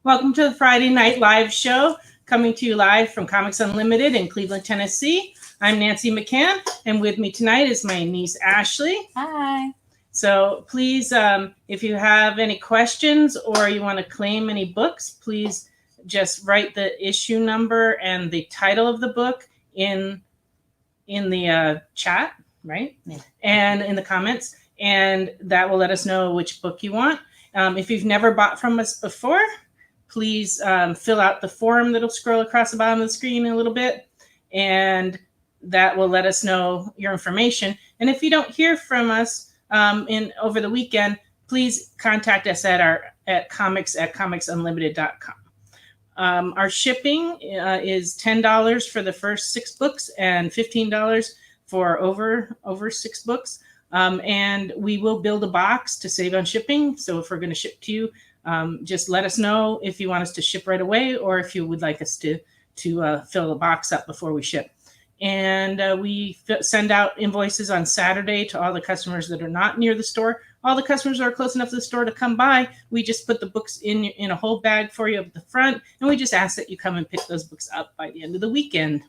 Welcome to the Friday Night Live show, coming to you live from Comics Unlimited in Cleveland, Tennessee. I'm Nancy McCann, and with me tonight is my niece, Ashley. Hi. So please, if you have any questions or you want to claim any books, please just write the issue number and the title of the book in the chat, right? Yeah. And in the comments, and that will let us know which book you want. If you've never bought from us before, please fill out the form that'll scroll across the bottom of the screen in a little bit, and that will let us know your information. And if you don't hear from us over the weekend, please contact us at comics@comicsunlimited.com. Our shipping is $10 for the first 6 books and $15 for over 6 books. And we will build a box to save on shipping. So if we're going to ship to you, just let us know if you want us to ship right away or if you would like us to fill the box up before we ship. And we send out invoices on Saturday to all the customers that are not near the store. All the customers that are close enough to the store to come by, we just put the books in a whole bag for you at the front, and we just ask that you come and pick those books up by the end of the weekend.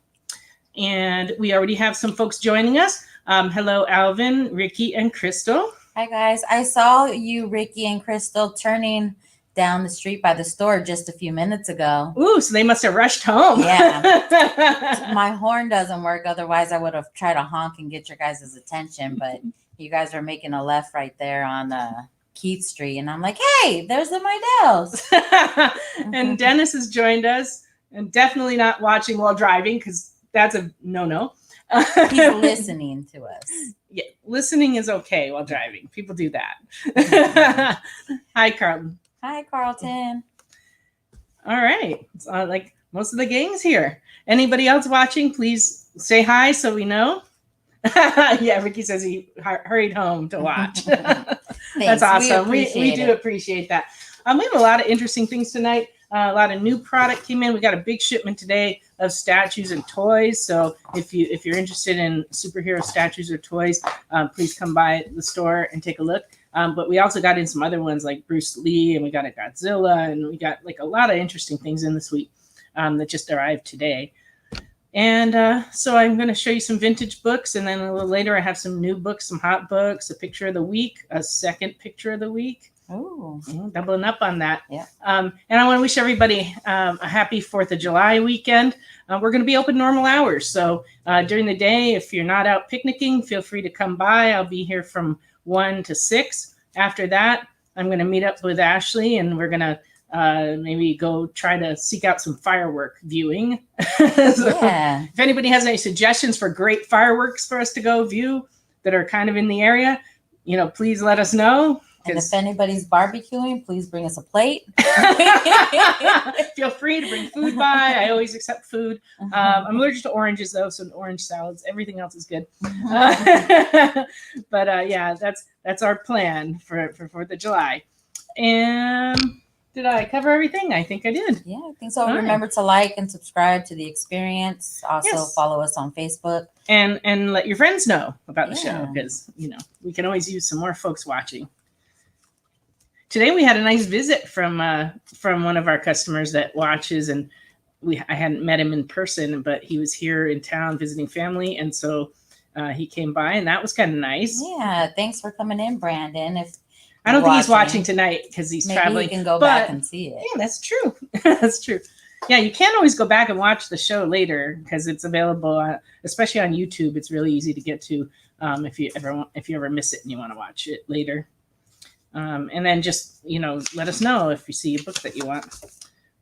And we already have some folks joining us. Hello, Alvin, Ricky, and Crystal. Hi, guys. I saw you, Ricky and Crystal, turning down the street by the store just a few minutes ago. Ooh, so they must have rushed home. Yeah. My horn doesn't work. Otherwise, I would have tried to honk and get your guys' attention. But you guys are making a left right there on Keith Street. And I'm like, hey, there's the Meidells. And Dennis has joined us, and definitely not watching while driving because that's a no-no. He's listening to us. Yeah, listening is okay while driving. People do that. Hi, Carlton. Hi, Carlton. All right. It's like most of the gang's here. Anybody else watching, please say hi so we know. Yeah, Ricky says he hurried home to watch. That's awesome. We do appreciate that. We have a lot of interesting things tonight. A lot of new product came in. We got a big shipment today of statues and toys. So if you're interested in superhero statues or toys, please come by the store and take a look. But we also got in some other ones like Bruce Lee, and we got a Godzilla, and we got like a lot of interesting things in this week that just arrived today. And so I'm going to show you some vintage books, and then a little later I have some new books, some hot books, a picture of the week, a second picture of the week. Oh, doubling up on that. Yeah. And I want to wish everybody a happy 4th of July weekend. We're going to be open normal hours. So during the day, if you're not out picnicking, feel free to come by. I'll be here from 1 to 6. After that, I'm going to meet up with Ashley, and we're going to maybe go try to seek out some firework viewing. yeah. If anybody has any suggestions for great fireworks for us to go view that are kind of in the area, please let us know. And if anybody's barbecuing, please bring us a plate. Feel free to bring food by. I always accept food. I'm allergic to oranges, though, so orange salads. Everything else is good. But yeah, that's our plan for 4th of July. And did I cover everything? I think I did. Yeah, I think so. All Remember to like and subscribe to The Experience. Also follow us on Facebook. And let your friends know about the show, because we can always use some more folks watching. Today we had a nice visit from one of our customers that watches, and I hadn't met him in person, but he was here in town visiting family, and so he came by, and that was kind of nice. Yeah, thanks for coming in, Brandon. I don't think he's watching tonight because he's traveling. Maybe you can go back and see it. Yeah, that's true. That's true. Yeah, you can always go back and watch the show later because it's available, especially on YouTube. It's really easy to get to if you ever miss it and you want to watch it later. And then just, let us know if you see a book that you want.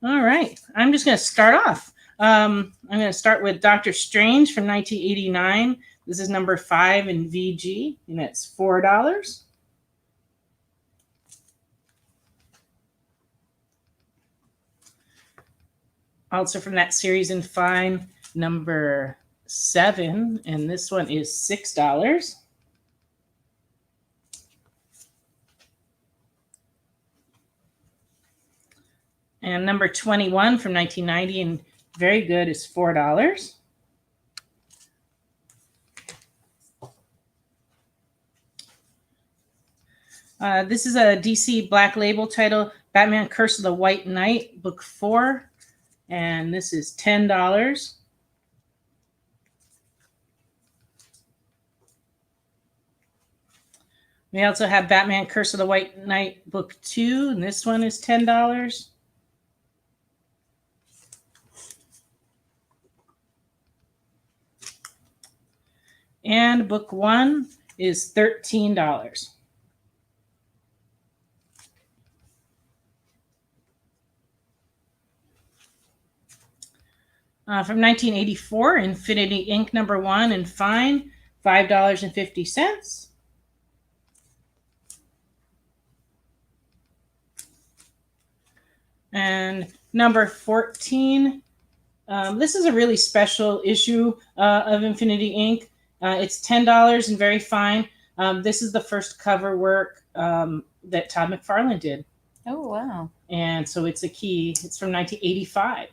All right. I'm just going to start off. I'm going to start with Doctor Strange from 1989. This is number 5 in VG, and it's $4. Also from that series in Fine, number 7, and this one is $6. And number 21 from 1990, and very good, is $4. This is a DC Black Label title, Batman Curse of the White Knight, book 4. And this is $10. We also have Batman Curse of the White Knight, book 2. And this one is $10. And book 1 is $13. From 1984, Infinity Inc. number 1 and fine, $5.50. And number 14, this is a really special issue of Infinity Inc. It's $10 and very fine. This is the first cover work that Todd McFarlane did. Oh, wow. And so it's a key. It's from 1985.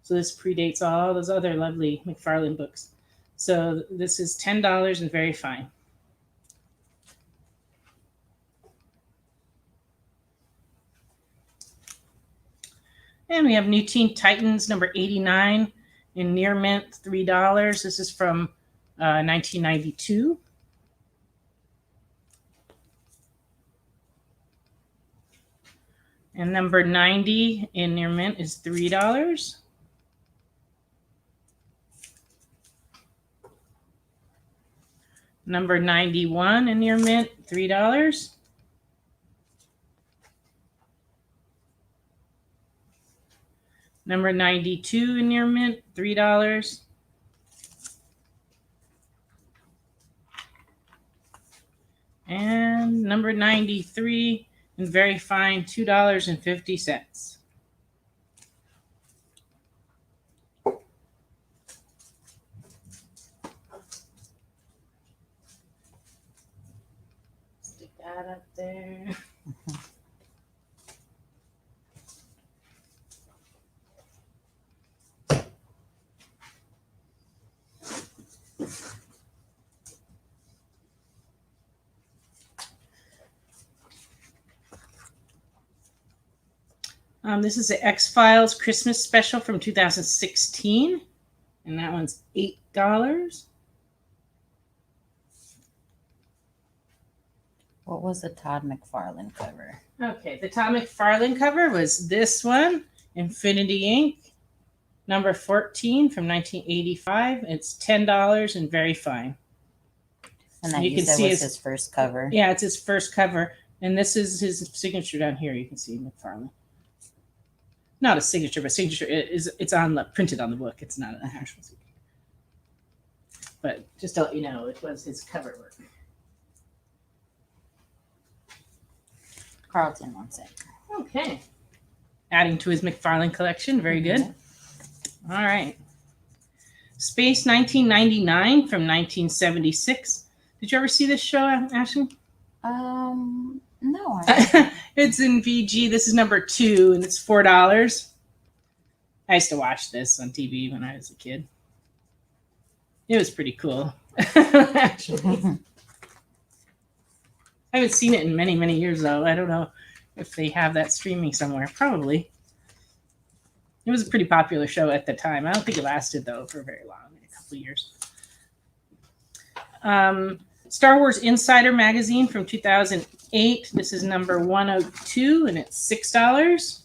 So this predates all those other lovely McFarlane books. So this is $10 and very fine. And we have New Teen Titans number 89 in near mint, $3. This is from 1992. And number 90 in near mint is $3. Number 91 in near mint, $3. Number 92 in near mint, $3. And number 93 in very fine, $2.50. Stick that up there. This is the X-Files Christmas special from 2016, and that one's $8. What was the Todd McFarlane cover? Okay, the Todd McFarlane cover was this one, Infinity Inc., number 14 from 1985. It's $10 and very fine. And that You you can said see was his- his first cover. Yeah, it's his first cover, and this is his signature down here. You can see McFarlane. Not a signature, but signature it's on the printed on the book. It's not an actual signature. But just to let you know, it was his cover work. Carlton wants it. Okay. Adding to his McFarlane collection. Very good. Mhm. All right. Space 1999 from 1976. Did you ever see this show, Ashley? No. I It's in VG. This is number 2, and it's $4. I used to watch this on TV when I was a kid. It was pretty cool, actually. I haven't seen it in many, many years, though. I don't know if they have that streaming somewhere. Probably. It was a pretty popular show at the time. I don't think it lasted, though, for very long, a couple of years. Star Wars Insider magazine from 2008. This is number 102, and it's $6.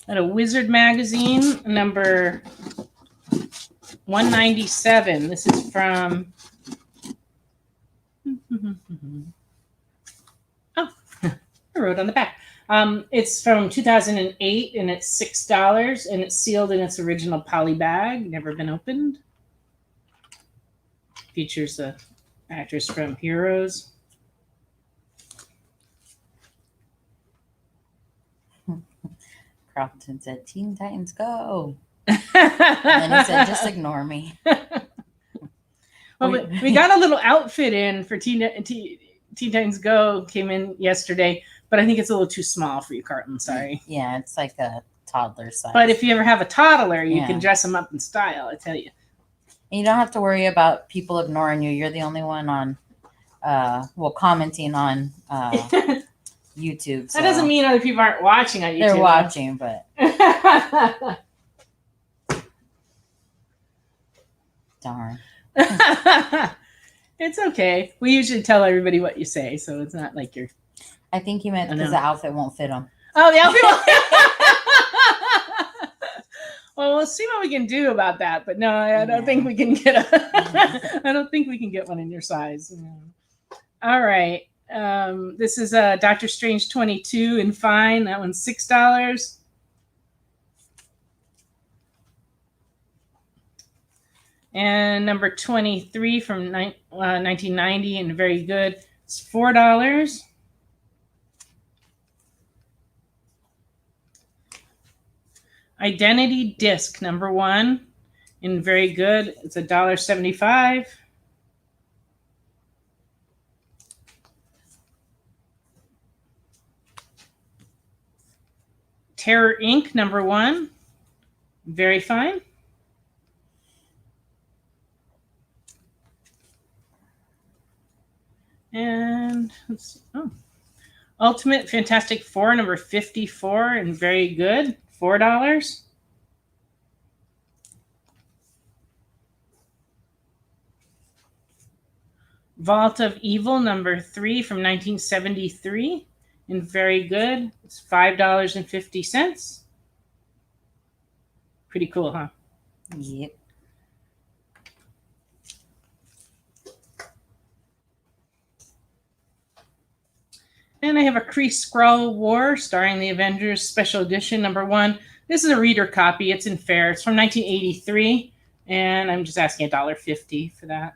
And a Wizard magazine, number 197. This is from... Oh, I wrote on the back. It's from 2008, and it's $6, and it's sealed in its original poly bag, never been opened. Features the actress from Heroes. Carlton said, Teen Titans Go. And then he said, just ignore me. Well, we got a little outfit in for Teen Titans Go, came in yesterday, but I think it's a little too small for you, Carlton. Sorry. Yeah, it's like a toddler size. But if you ever have a toddler, you Yeah. can dress them up in style, I tell you. And you don't have to worry about people ignoring you. You're the only one on, commenting on YouTube. So That doesn't mean other people aren't watching on YouTube. they're watching, but darn. It's okay. We usually tell everybody what you say, so it's not like you're. I think he meant I because know. the outfit won't fit him. Oh, the outfit. Well, we'll see what we can do about that. But no, I don't think we can get a. I don't think we can get one in your size. No. All right. This is Doctor Strange 22 in fine. That one's $6. And number 23 from 1990 and very good. It's $4. Identity Disc number 1 and very good. It's $1.75. Terror Inc. number 1, very fine. And Ultimate Fantastic Four number 54 and very good, $4. Vault of Evil number 3 from 1973 and very good. It's $5.50. Pretty cool, huh? Yep. And I have a Kree Skrull War starring the Avengers Special Edition number 1. This is a reader copy. It's in fair. It's from 1983, and I'm just asking $1.50 for that.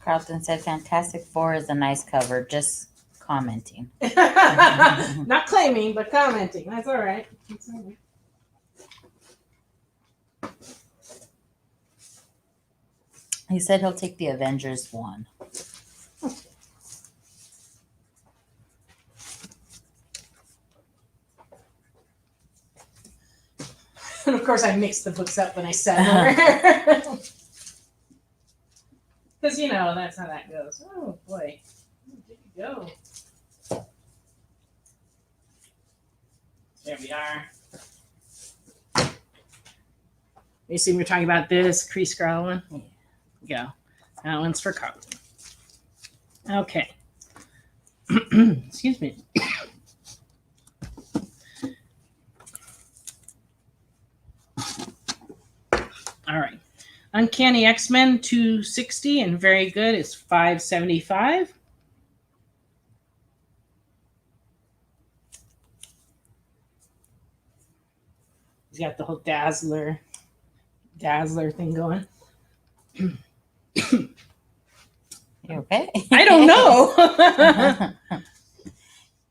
Carlton said Fantastic Four is a nice cover. Just commenting. Not claiming, but commenting. That's all right. That's all right. He said he'll take the Avengers one. And of course, I mixed the books up when I said them. Because, you know, that's how that goes. Oh, boy. Where did you go? There we are. You see, we're talking about this Kree Skrull one? Yeah. That one's for Carlton. Okay. Excuse me. All right. Uncanny X-Men 260 and very good. It's $5.75. He's got the whole Dazzler thing going. You okay? I don't know.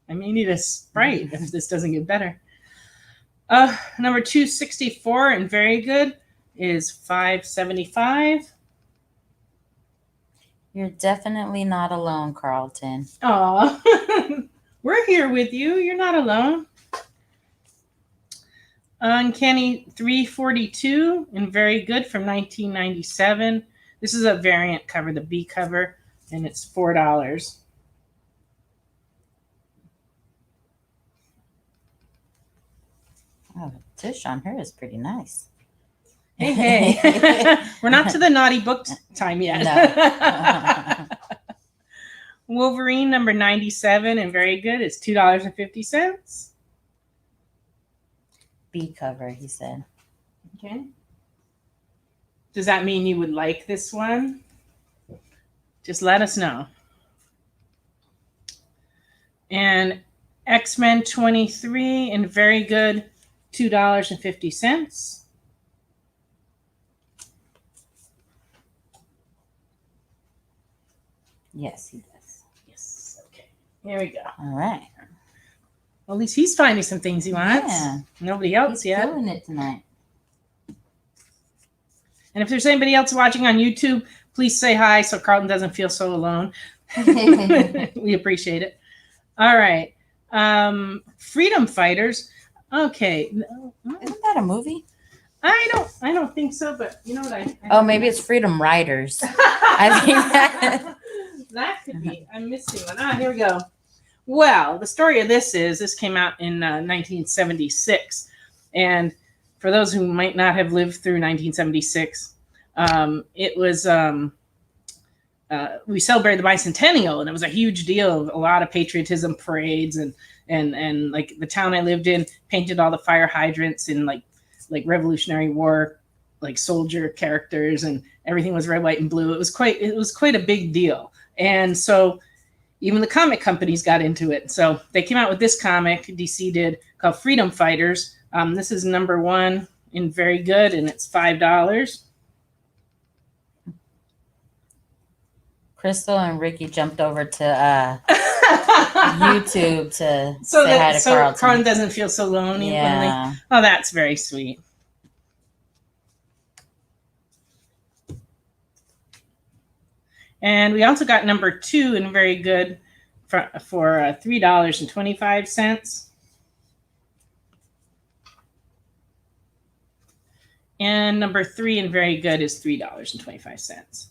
I may need a Sprite if this doesn't get better. Number 264 and very good is $5.75. You're definitely not alone, Carlton. Aw, we're here with you. You're not alone. Uncanny 342 and very good from 1997. This is a variant cover, the B cover, and it's $4. Oh, the tush on her is pretty nice. Hey. We're not to the naughty books time yet. No. Wolverine number 97 and very good. It's $2.50. B cover, he said. Okay. Does that mean you would like this one? Just let us know. And X-Men 23 and very good, $2.50. Yes, he does. Yes. Okay. Here we go. All right. Well, at least he's finding some things he wants. Yeah. Nobody else He's yet. doing it tonight. And if there's anybody else watching on YouTube, please say hi so Carlton doesn't feel so alone. We appreciate it. All right. Freedom Fighters. Okay. Isn't that a movie? I don't think so, but you know what I Oh, maybe it's Freedom Riders. I think that could be. I'm missing one. Ah, here we go. Well, the story of this came out in 1976, and for those who might not have lived through 1976, it was we celebrated the bicentennial, and it was a huge deal. A lot of patriotism parades, and like the town I lived in painted all the fire hydrants in like Revolutionary War, like soldier characters, and everything was red, white, and blue. It was quite a big deal, and so even the comic companies got into it. So they came out with this comic, DC did, called Freedom Fighters. This is number 1 in Very Good, and it's $5. Crystal and Ricky jumped over to YouTube to say hi to Carlton. Carlton doesn't feel so lonely. Yeah. Oh, that's very sweet. And we also got number 2 in Very Good for $3.25. And number 3 in Very Good is $3.25.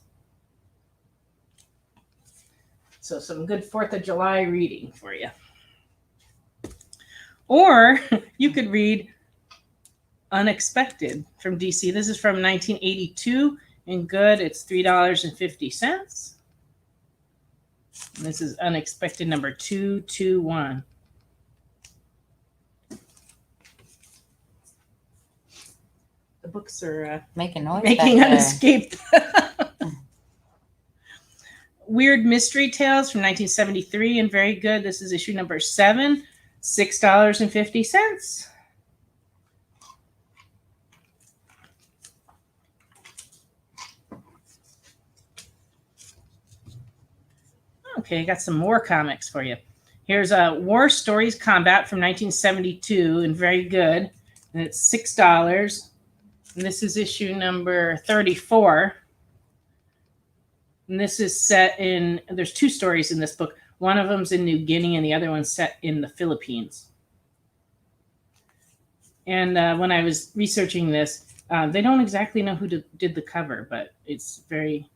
So some good 4th of July reading for you. Or you could read Unexpected from DC. This is from 1982. In Good, it's $3.50. And this is Unexpected number 221. The books are making noise. Making an escape. Weird Mystery Tales from 1973 and Very Good. This is issue number 7, $6.50. Okay, I got some more comics for you. Here's War Stories Combat from 1972 and Very Good, and it's $6. And this is issue number 34. And this is set in, there's 2 stories in this book. One of them's in New Guinea and the other one's set in the Philippines. And when I was researching this, they don't exactly know who did the cover, but it's a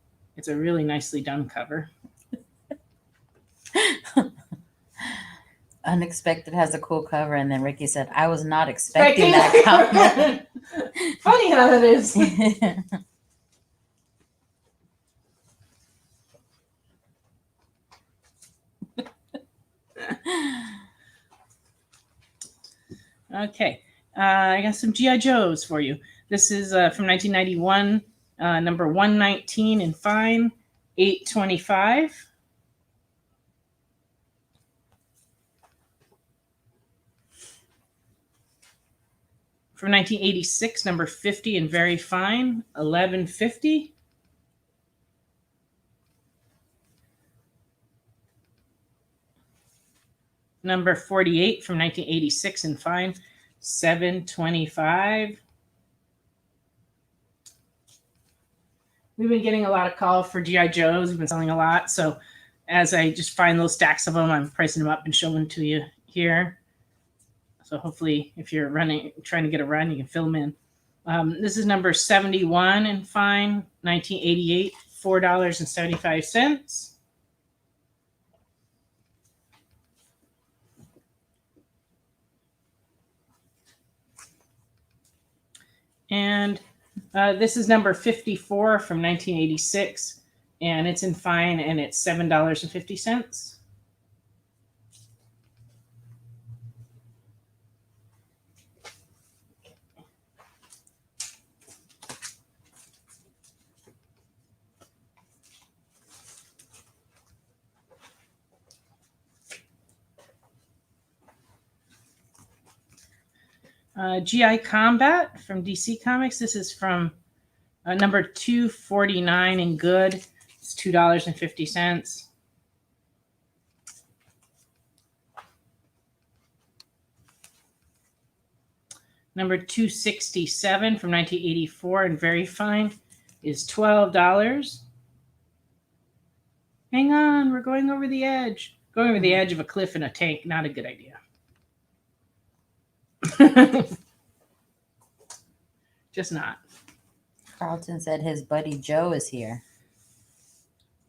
really nicely done cover. Unexpected has a cool cover, and then Ricky said, I was not expecting that comment. Funny how it is. Okay, I got some G.I. Joes for you. This is from 1991, number 119 in fine, $8.25. From 1986, number 50 in very fine, $11.50. Number 48 from 1986 in fine, $7.25. We've been getting a lot of calls for G.I. Joes. We've been selling a lot. So as I just find those stacks of them, I'm pricing them up and showing them to you here. So hopefully if you're trying to get a run, you can fill them in. This is number 71 in fine, 1988, $4.75. And this is number 54 from 1986, and it's in fine, and it's $7.50. G.I. Combat from DC Comics. This is from number 249 in good. It's $2.50. Number 267 from 1984 and very fine is $12. Hang on, we're going over the edge. Going over the edge of a cliff in a tank, not a good idea. Just not. Carlton said his buddy Joe is here.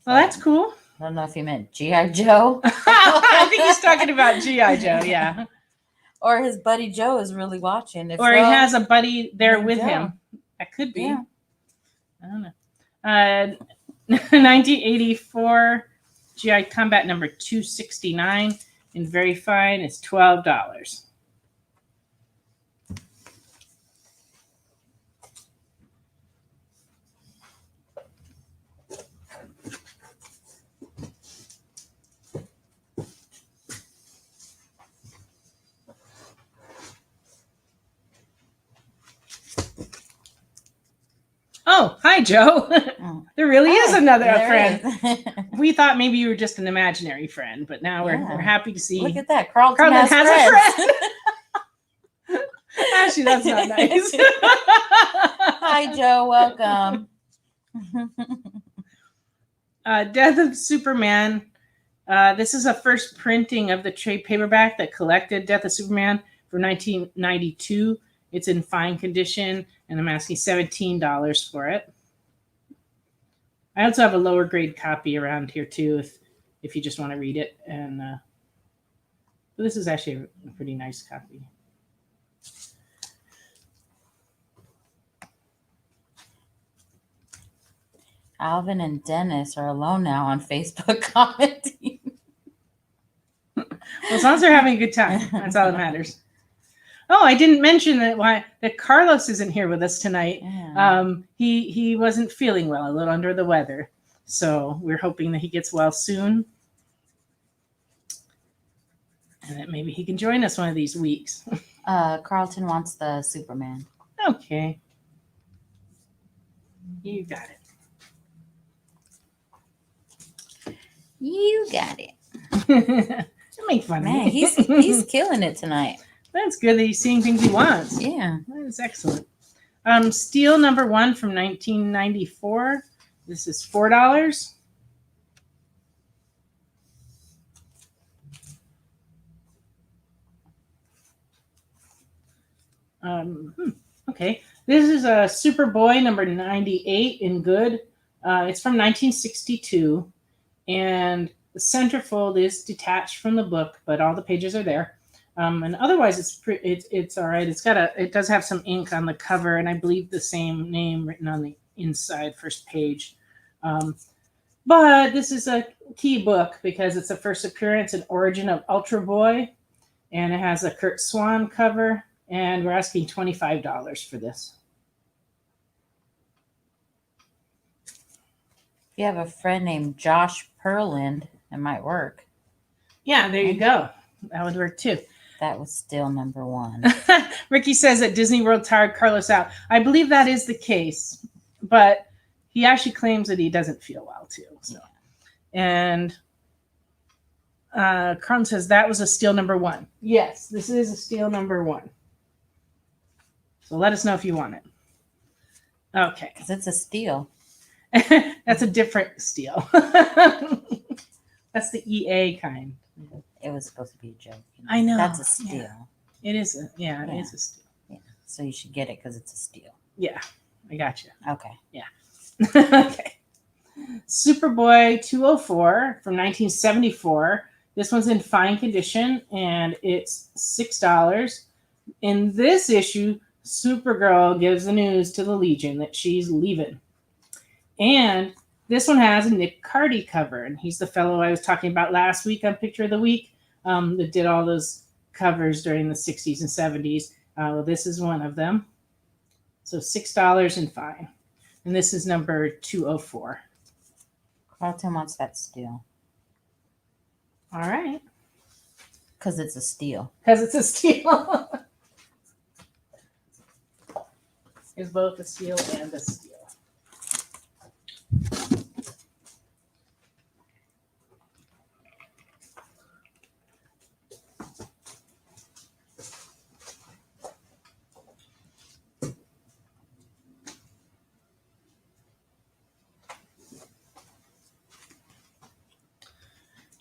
Well, that's cool. I don't know if he meant G.I. Joe. I think he's talking about G.I. Joe, yeah. Or his buddy Joe is really watching. If Or he so, has a buddy there named with Joe. him. That could be. Yeah. I don't know. 1984 GI Combat number 269 in very fine is $12. Oh, hi, Joe. Oh. There really is Hi, another there friend. is. We thought maybe you were just an imaginary friend, but now we're Yeah. happy to see Look at that. Carlton, Carlton has a friends. friend. Actually, that's not nice. Hi, Joe. Welcome. Death of Superman. This is a first printing of the trade paperback that collected Death of Superman for 1992. It's in fine condition, and I'm asking $17 for it. I also have a lower grade copy around here too, if you just want to read it. And but this is actually a pretty nice copy. Alvin and Dennis are alone now on Facebook commenting. Well, as long as they're having a good time, that's all that matters. Oh, I didn't mention that Carlos isn't here with us tonight. Yeah. He wasn't feeling well, a little under the weather, so we're hoping that he gets well soon, and that maybe he can join us one of these weeks. Carlton wants the Superman. Okay, you got it. You got it. Don't make fun Man, of me. he's killing it tonight. That's good that he's seeing things he wants. Yeah. That is excellent. Steel number 1 from 1994. This is $4. Okay. This is a Superboy number 98 in good. It's from 1962. And the centerfold is detached from the book, but all the pages are there. And otherwise, it's all right. It does have some ink on the cover, and I believe the same name written on the inside first page. But this is a key book because it's the first appearance and origin of Ultra Boy, and it has a Kurt Swan cover, and we're asking $25 for this. If you have a friend named Josh Perland, it might work. Yeah, there you go. That would work too. That was still number 1. Ricky says that Disney World tired Carlos out. I believe that is the case, but he actually claims that he doesn't feel well too. So, and Carlton says that was a steal number 1. Yes, this is a steal number 1. So let us know if you want it. Okay, Because it's a steal. that's a different steal. That's the EA kind. It was supposed to be a joke. I know. That's a steal. Yeah. It is. It Yeah. is a steal. Yeah. So you should get it because it's a steal. Yeah, I got you. Okay. Okay. Superboy 204 from 1974. This one's in fine condition and it's $6. In this issue, Supergirl gives the news to the Legion that she's leaving. And this one has a Nick Cardy cover, and he's the fellow I was talking about last week on Picture of the Week that did all those covers during the 60s and 70s. Well, this is one of them. So $6 and fine. And this is number 204. Carlton wants that steal All right. because it's a steal. Because it's a steal. It's both a steal and a steal.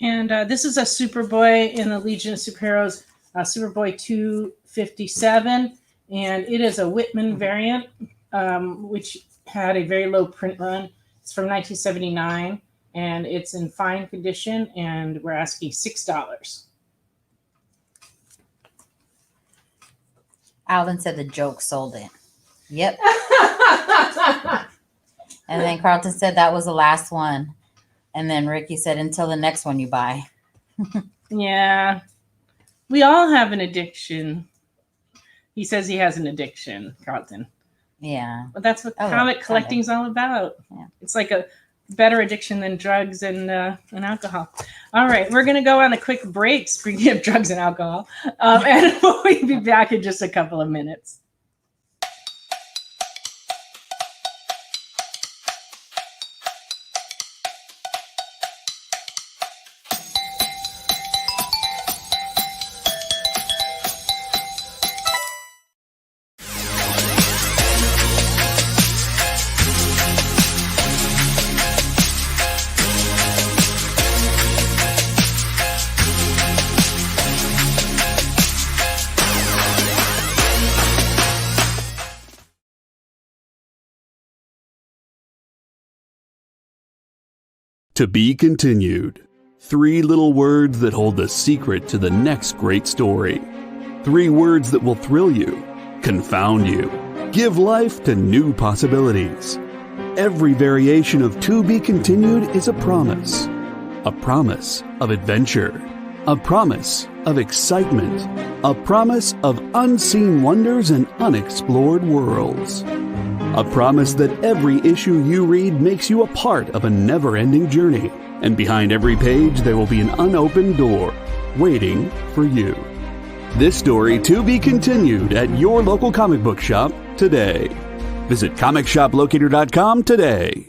And this is a Superboy in the Legion of Superheroes, Superboy 257. And it is a Whitman variant, which had a very low print run. It's from 1979, and it's in fine condition, and we're asking $6. Alvin said the joke sold it. Yep. And then Carlton said that was the last one. And then Ricky said, until the next one you buy. Yeah. We all have an addiction. He says he has an addiction, Carlton. Yeah. But that's what comic collecting's all about. Yeah. It's like a better addiction than drugs and alcohol. All right, we're going to go on a quick break, speaking of drugs and alcohol. And we'll be back in just a couple of minutes. To be continued. 3 little words that hold the secret to the next great story. 3 words that will thrill you, confound you, give life to new possibilities. Every variation of To Be Continued is a promise of adventure, a promise of excitement, a promise of unseen wonders and unexplored worlds. A promise that every issue you read makes you a part of a never-ending journey, and behind every page there will be an unopened door waiting for you. This story to be continued at your local comic book shop today. Visit comicshoplocator.com today.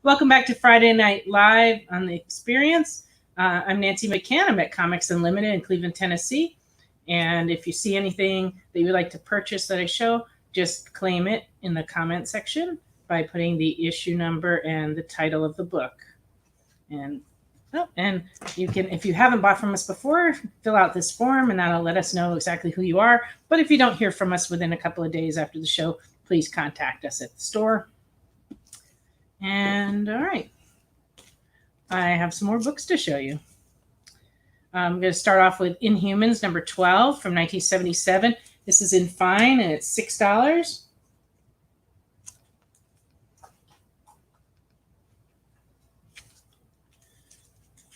Welcome back to Friday Night Live on The Experience. I'm Nancy McCann. I'm at Comics Unlimited in Cleveland, Tennessee. And if you see anything that you would like to purchase that I show, just claim it in the comment section by putting the issue number and the title of the book. And you can, if you haven't bought from us before, fill out this form and that'll let us know exactly who you are. But if you don't hear from us within a couple of days after the show, please contact us at the store. And all right. I have some more books to show you. I'm going to start off with Inhumans number 12 from 1977. This is in fine and it's $6.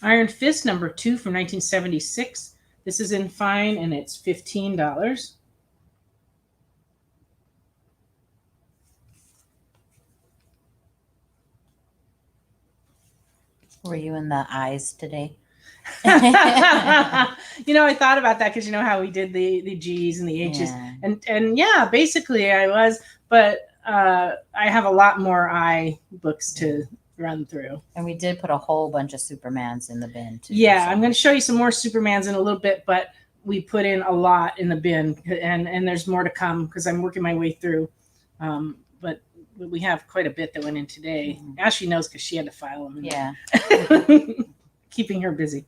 Iron Fist number 2 from 1976. This is in fine and it's $15. Were you in the eyes today? I thought about that because you know how we did the G's and the H's. Yeah. And yeah, basically I was, but I have a lot more I books to run through. And we did put a whole bunch of Supermans in the bin too. Yeah, so. I'm going to show you some more Supermans in a little bit, but we put in a lot in the bin, and there's more to come because I'm working my way through. But we have quite a bit that went in today. Mhm. Ashley knows because she had to file them. Yeah. Keeping her busy.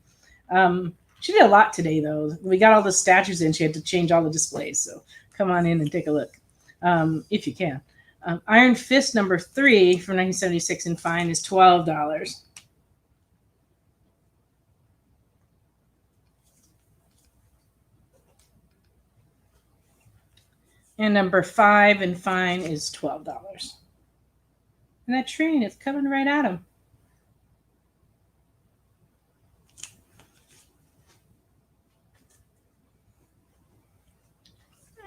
She did a lot today, though. We got all the statues in. She had to change all the displays. So come on in and take a look if you can. Iron Fist number 3 from 1976 in fine is $12. And number 5 in fine is $12. And that train is coming right at him.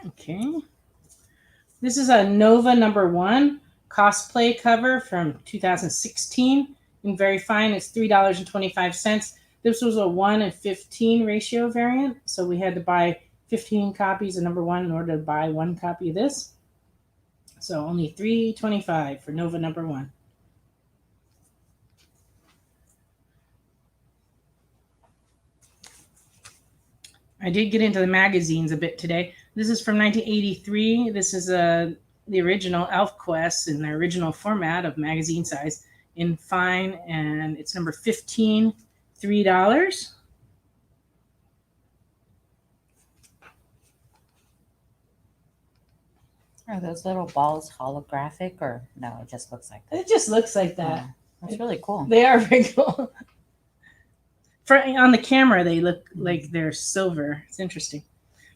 Okay. This is a Nova number 1 cosplay cover from 2016 in very fine. It's $3.25. This was a 1:15 ratio variant, so we had to buy 15 copies of number 1 in order to buy 1 copy of this. So only $3.25 for Nova number 1. I did get into the magazines a bit today. This is from 1983. This is the original ElfQuest in the original format of magazine size in fine, and it's number 15, $3. Are those little balls holographic or no? It just looks like that. It just looks like that. Oh, that's really cool. They are very cool. On the camera, they look like they're silver. It's interesting.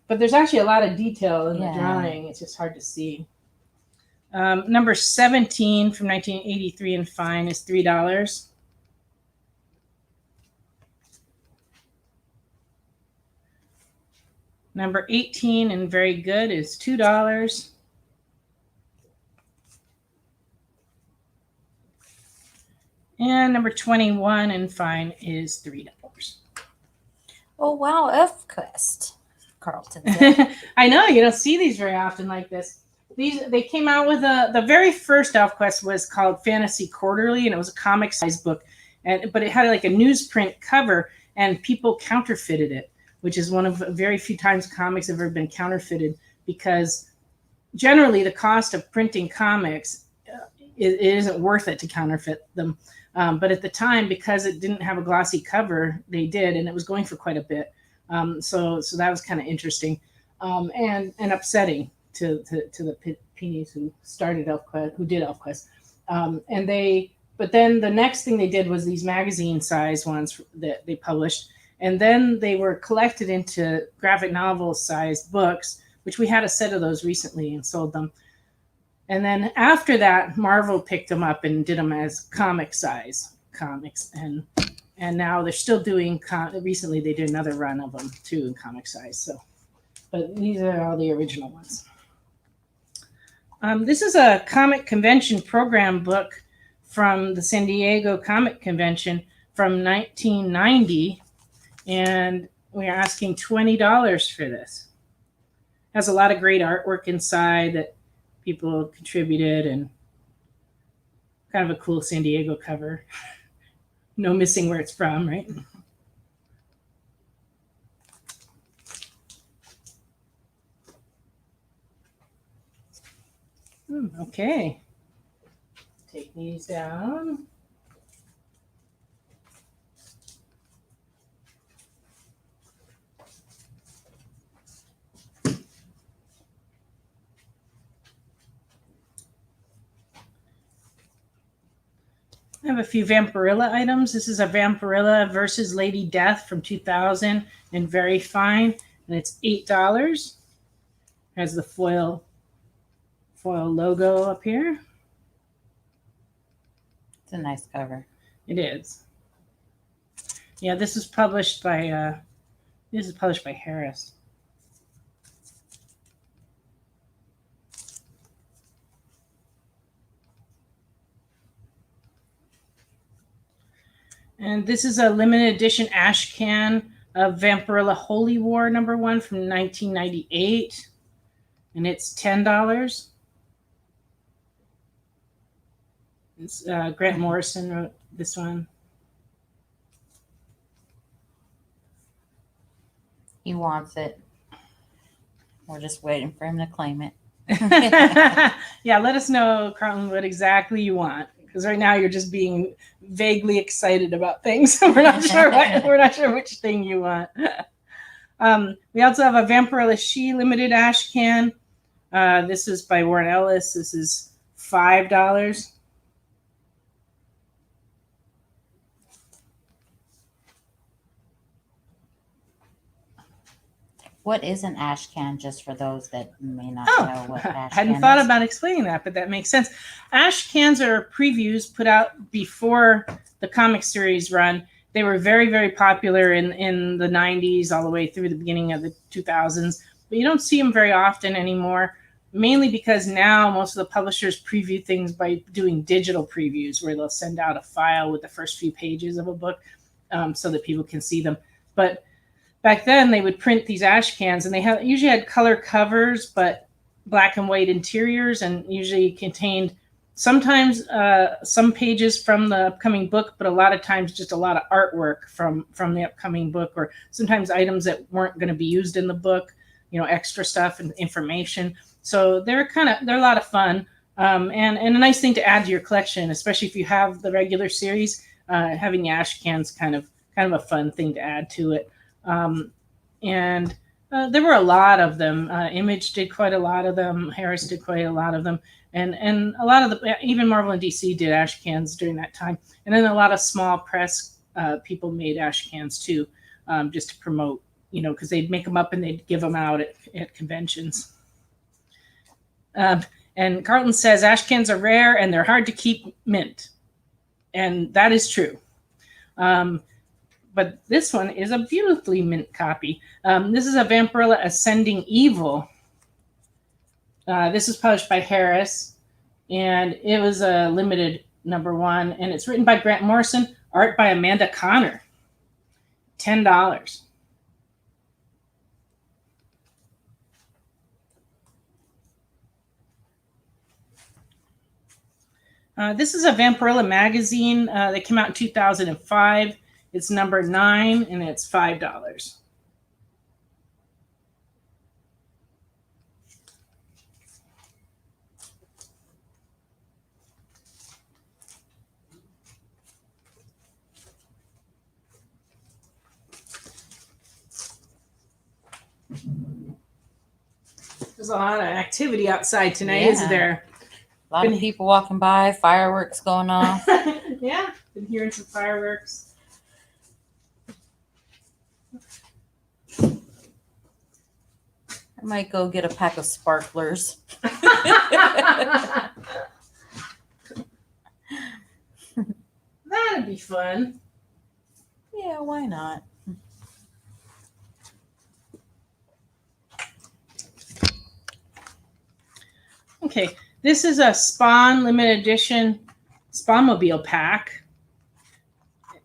But there's actually a lot of detail in the drawing. It's just hard to see. Number 17 from 1983 in fine is $3. Number 18 in very good is $2. And number 21 in fine is $3. Oh wow, ElfQuest. Carlton said. I know you don't see these very often like this. They came out with the very first ElfQuest was called Fantasy Quarterly, and it was a comic size book, but it had like a newsprint cover, and people counterfeited it, which is one of very few times comics have ever been counterfeited, because generally the cost of printing comics it isn't worth it to counterfeit them. But at the time, because it didn't have a glossy cover, they did, and it was going for quite a bit. So that was kind of interesting and upsetting to the Peonies who started ElfQuest, who did ElfQuest. But then the next thing they did was these magazine size ones that they published, and then they were collected into graphic novel sized books, which we had a set of those recently and sold them. And then after that, Marvel picked them up and did them as comic size comics, and now they're still doing. Recently, they did another run of them too in comic size. So, but these are all the original ones. This is a comic convention program book from the San Diego Comic Convention from 1990, and we're asking $20 for this. It has a lot of great artwork inside that people contributed, and kind of a cool San Diego cover. No missing where it's from, right? Okay. Take these down. I have a few Vampirilla items. This is a Vampirilla versus Lady Death from 2000 and very fine. And it's $8. Has the foil logo up here. It's a nice cover. It is. Yeah, this is published by Harris. And this is a limited edition ash can of Vampirilla Holy War #1 from 1998. And it's $10. It's, Grant Morrison wrote this one. He wants it. We're just waiting for him to claim it. Yeah, let us know, Carlton, what exactly you want. Because right now you're just being vaguely excited about things. We're not sure which thing you want. We also have a Vampirilla She limited ash can. This is by Warren Ellis. This is $5. What is an ash can, just for those that may not know what ash I hadn't can thought is? about explaining that, but that makes sense. Ash cans are previews put out before the comic series run. They were very, very popular in the 90s all the way through the beginning of the 2000s, but you don't see them very often anymore, mainly because now most of the publishers preview things by doing digital previews where they'll send out a file with the first few pages of a book so that people can see them. But back then they would print these ash cans, and they usually had color covers, but black and white interiors, and usually contained sometimes some pages from the upcoming book, but a lot of times just a lot of artwork from the upcoming book, or sometimes items that weren't going to be used in the book, extra stuff and information. So they're a lot of fun, and a nice thing to add to your collection, especially if you have the regular series. Having the ash cans kind of a fun thing to add to it. And there were a lot of them. Image did quite a lot of them. Harris did quite a lot of them. And a lot of even Marvel and DC did ash cans during that time. And then a lot of small press people made ash cans too, just to promote, because they'd make them up and they'd give them out at conventions. And Carlton says ash cans are rare and they're hard to keep mint. And that is true. But this one is a beautifully mint copy. This is a Vampirilla Ascending Evil. This was published by Harris, and it was a limited #1, and it's written by Grant Morrison, art by Amanda Connor. $10. This is a Vampirilla magazine that came out in 2005. It's #9, and it's $5. There's a lot of activity outside tonight, isn't there? A lot of people walking by, fireworks going off. Yeah, been hearing some fireworks. I might go get a pack of sparklers. That'd be fun. Yeah, why not? Okay, this is a Spawn limited edition Spawnmobile pack.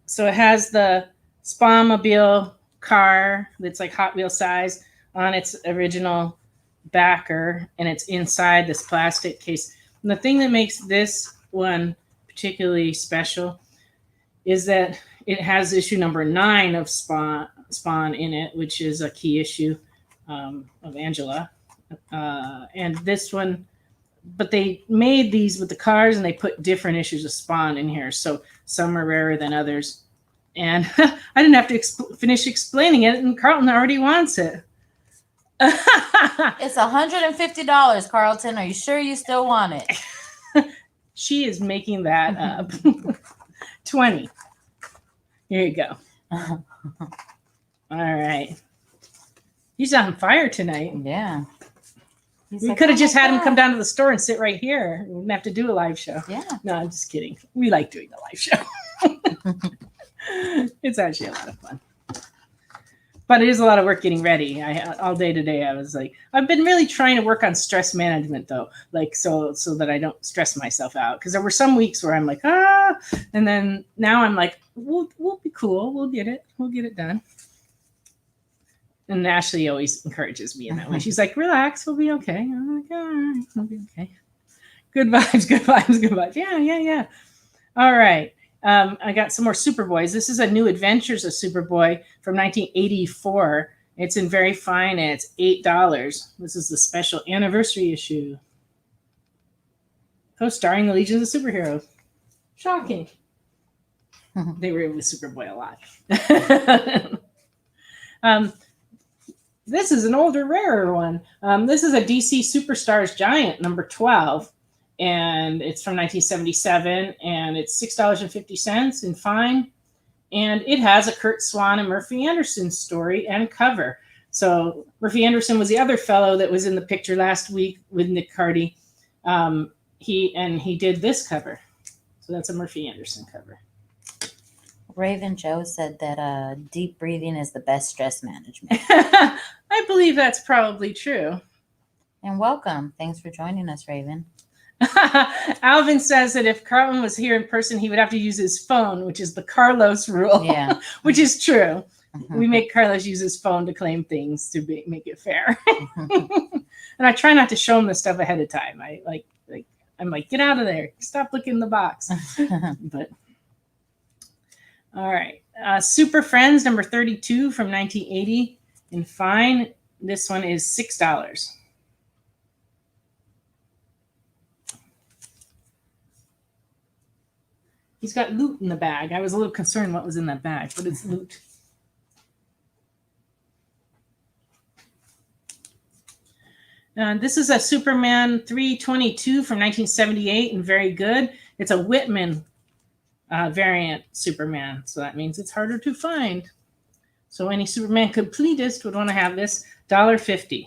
So it has the Spawnmobile car that's like Hot Wheel size on its original backer, and it's inside this plastic case. And the thing that makes this one particularly special is that it has issue #9 of Spawn in it, which is a key issue of Angela. And this one, but they made these with the cars and they put different issues of Spawn in here. So some are rarer than others. And I didn't have to finish explaining it, and Carlton already wants it. It's $150, Carlton. Are you sure you still want it? She is making that up. 20. Here you go. All right. He's on fire tonight. Yeah. He's We like, could have "Oh just my had him come God." down to the store and sit right here. We wouldn't have to do a live show. Yeah. No, I'm just kidding. We like doing the live show. It's actually a lot of fun. But it is a lot of work getting ready. All day today I was like, I've been really trying to work on stress management though, like so that I don't stress myself out. Because there were some weeks where I'm like, and then now I'm like, we'll be cool. We'll get it done. And Ashley always encourages me in that way. She's like, relax, we'll be okay. I'm like, all right, we'll be okay. Good vibes, good vibes, good vibes. Yeah. All right. I got some more Superboys. This is a New Adventures of Superboy from 1984. It's in very fine and it's $8. This is the special anniversary issue. Co-starring the Legions of Superheroes. Shocking. They were with Superboy a lot. This is an older, rarer one. This is a DC Superstars Giant, number 12. And it's from 1977, and it's $6.50 in fine. And it has a Kurt Swan and Murphy Anderson story and cover. So Murphy Anderson was the other fellow that was in the picture last week with Nick Cardy. He did this cover. So that's a Murphy Anderson cover. Raven Joe said that deep breathing is the best stress management. I believe that's probably true. And welcome. Thanks for joining us, Raven. Alvin says that if Carlton was here in person, he would have to use his phone, which is the Carlos rule. Yeah. Which is true. We make Carlos use his phone to claim things to make it fair. And I try not to show him the stuff ahead of time. I'm like, get out of there. Stop looking in the box. But all right. Super Friends number 32 from 1980 in fine. This one is $6. He's got loot in the bag. I was a little concerned what was in that bag, but it's loot. This is a Superman 322 from 1978 and very good. It's a Whitman variant Superman, so that means it's harder to find. So any Superman completist would want to have this. $1.50.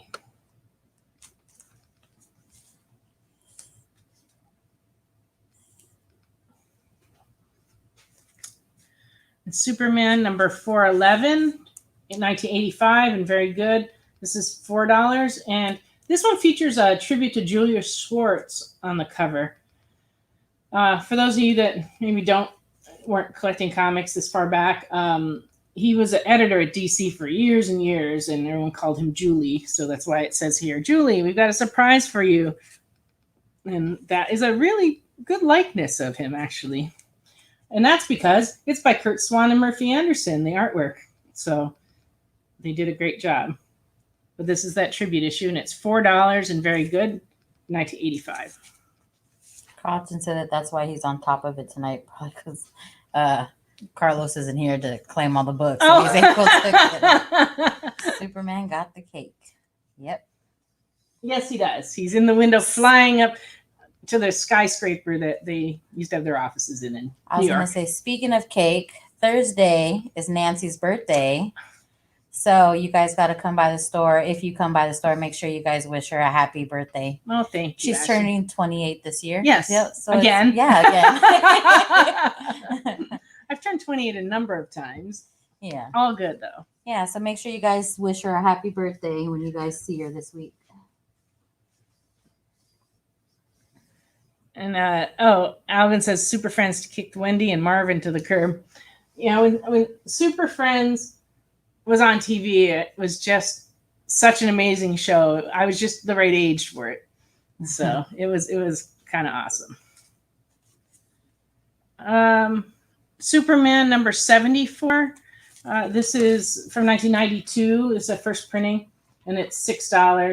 Superman number 411 in 1985 and very good. This is $4. And this one features a tribute to Julius Schwartz on the cover. For those of you that maybe weren't collecting comics this far back, he was an editor at DC for years and years, and everyone called him Julie. So that's why it says here, Julie, we've got a surprise for you. And that is a really good likeness of him, actually. And that's because it's by Kurt Swan and Murphy Anderson, the artwork. So they did a great job. But this is that tribute issue, and it's $4 and very good, 1985. Carlton said that's why he's on top of it tonight, probably because Carlos isn't here to claim all the books. So he's able to Superman got the cake. Yep. Yes, he does. He's in the window flying up to the skyscraper that they used to have their offices in I was going to say, speaking of cake, Thursday is Nancy's birthday. So you guys got to come by the store. If you come by the store, make sure you guys wish her a happy birthday. Oh, thank you. She's turning 28 this year. Yes. Yep. So again. Again. I've turned 28 a number of times. Yeah. All good, though. Yeah. So make sure you guys wish her a happy birthday when you guys see her this week. And Alvin says Super Friends kicked Wendy and Marvin to the curb. You know, when Super Friends was on TV, it was just such an amazing show. I was just the right age for it, so it was kind of awesome. Superman number 74. This is from 1992. This is a first printing, and it's $6.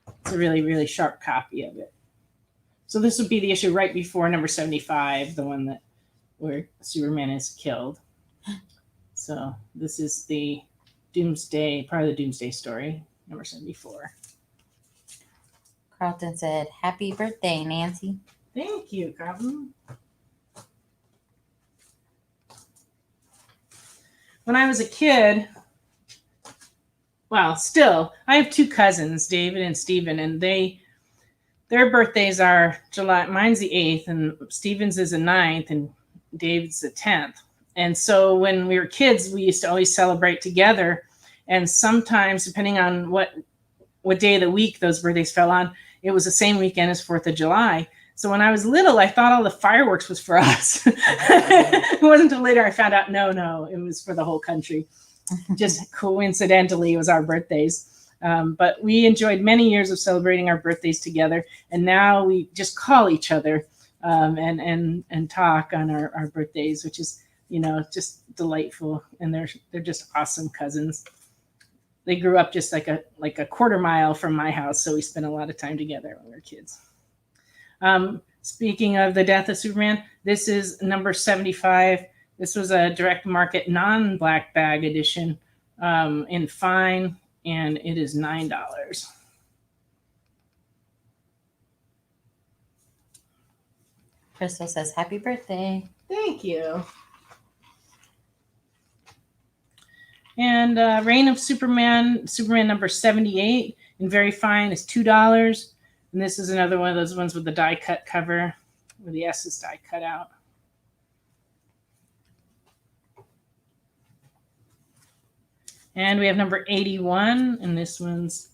It's a really, really sharp copy of it. So this would be the issue right before number 75, the one where Superman is killed. So this is the Doomsday, part of the Doomsday story, number 74. Carlton said, happy birthday, Nancy. Thank you, Carlton. when I was a kid, well, still, I have two cousins, David and Stephen, and their birthdays are July. Mine's the 8th, and Stephen's is the 9th, and David's the 10th. And so when we were kids, we used to always celebrate together. And sometimes, depending on what day of the week those birthdays fell on, it was the same weekend as 4th of July. So when I was little, I thought all the fireworks was for us. It wasn't until later I found out, no, it was for the whole country. Just coincidentally, it was our birthdays. But we enjoyed many years of celebrating our birthdays together. And now we just call each other and talk on our birthdays, which is, just delightful. And they're just awesome cousins. They grew up just like a quarter mile from my house. So we spent a lot of time together when we were kids. Speaking of the death of Superman, this is number 75. This was a direct market non-black bag edition in fine, and it is $9. Crystal says, happy birthday. Thank you. And Reign of Superman number 78 in very fine is $2. And this is another one of those ones with the die cut cover where the S is die cut out. And we have number 81, and this one's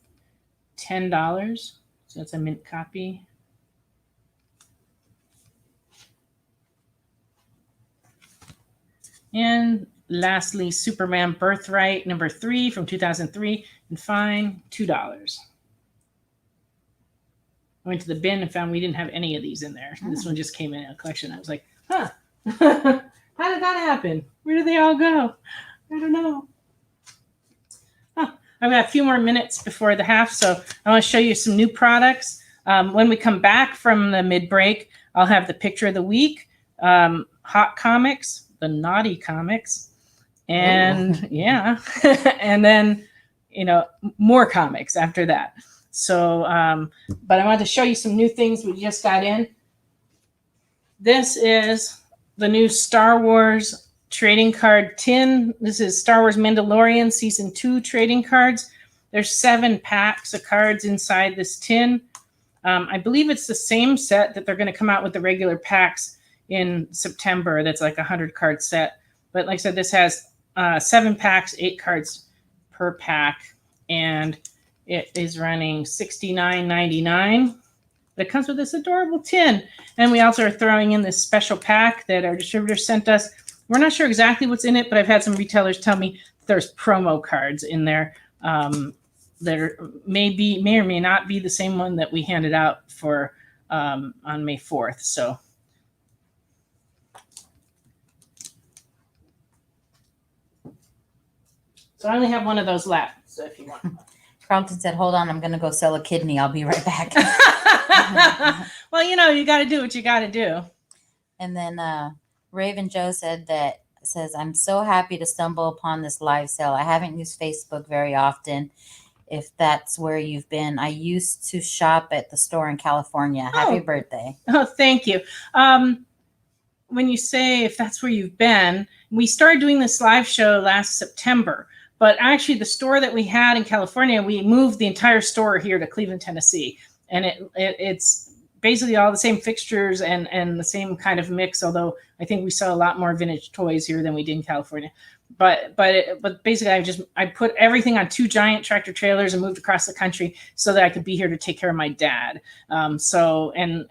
$10. So that's a mint copy. And lastly, Superman Birthright number 3 from 2003 and fine, $2. I went to the bin and found we didn't have any of these in there. Oh. This one just came in a collection. I was like, huh, how did that happen? Where did they all go? I don't know. I've got a few more minutes before the half, so I want to show you some new products. When we come back from the mid-break, I'll have the picture of the week, Hot Comics, the Naughty Comics, and yeah, and then, more comics after that. So, but I wanted to show you some new things we just got in. This is the new Star Wars trading card tin. This is Star Wars Mandalorian Season 2 trading cards. There's 7 packs of cards inside this tin. I believe it's the same set that they're going to come out with the regular packs in September. That's like a 100 card set. But like I said, this has 7 packs, 8 cards per pack. And it is running $69.99. But it comes with this adorable tin. And we also are throwing in this special pack that our distributor sent us. We're not sure exactly what's in it, but I've had some retailers tell me there's promo cards in there that may or may not be the same one that we handed out for on May 4th. So I only have one of those left. So if you want. Carlton said, hold on, I'm going to go sell a kidney. I'll be right back. Well, you got to do what you got to do. And then Raven Joe says, I'm so happy to stumble upon this live sale. I haven't used Facebook very often. If that's where you've been, I used to shop at the store in California. Happy birthday. Oh, thank you. When you say if that's where you've been, we started doing this live show last September. But actually, the store that we had in California, we moved the entire store here to Cleveland, Tennessee. And it's basically all the same fixtures and the same kind of mix, although I think we sell a lot more vintage toys here than we did in California. But basically, I put everything on 2 giant tractor trailers and moved across the country so that I could be here to take care of my dad. And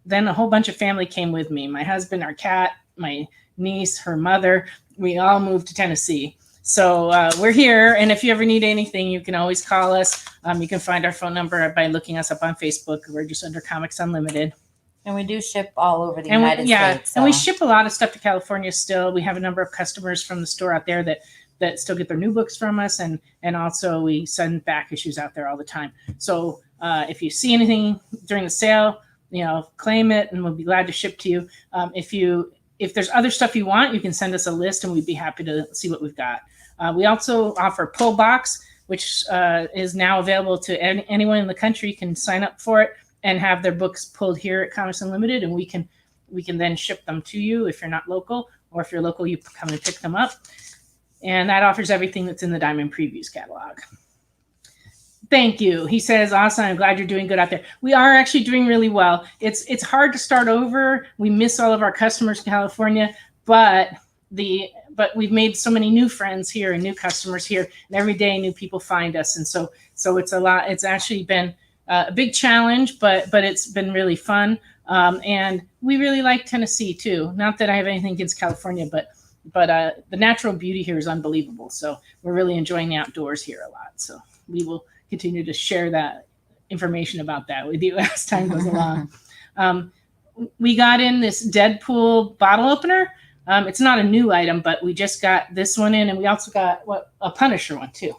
then a whole bunch of family came with me. My husband, our cat, my niece, her mother. We all moved to Tennessee. So we're here, and if you ever need anything, you can always call us. You can find our phone number by looking us up on Facebook. We're just under Comics Unlimited. And we do ship all over the United States. So. And we ship a lot of stuff to California still. We have a number of customers from the store out there that still get their new books from us, and also we send back issues out there all the time. So if you see anything during the sale, claim it, and we'll be glad to ship to you. If there's other stuff you want, you can send us a list, and we'd be happy to see what we've got. We also offer Pull Box, which is now available to anyone in the country can sign up for it and have their books pulled here at Comics Unlimited, and we can then ship them to you if you're not local, or if you're local, you come and pick them up. And that offers everything that's in the Diamond Previews catalog. Thank you. He says, awesome. I'm glad you're doing good out there. We are actually doing really well. It's hard to start over. We miss all of our customers in California, but we've made so many new friends here and new customers here, and every day new people find us. And so it's a lot. It's actually been a big challenge, but it's been really fun. And we really like Tennessee too. Not that I have anything against California, but the natural beauty here is unbelievable. So we're really enjoying the outdoors here a lot. So we will continue to share that information about that with you as time goes along. We got in this Deadpool bottle opener. It's not a new item, but we just got this one in, and we also got a Punisher one too.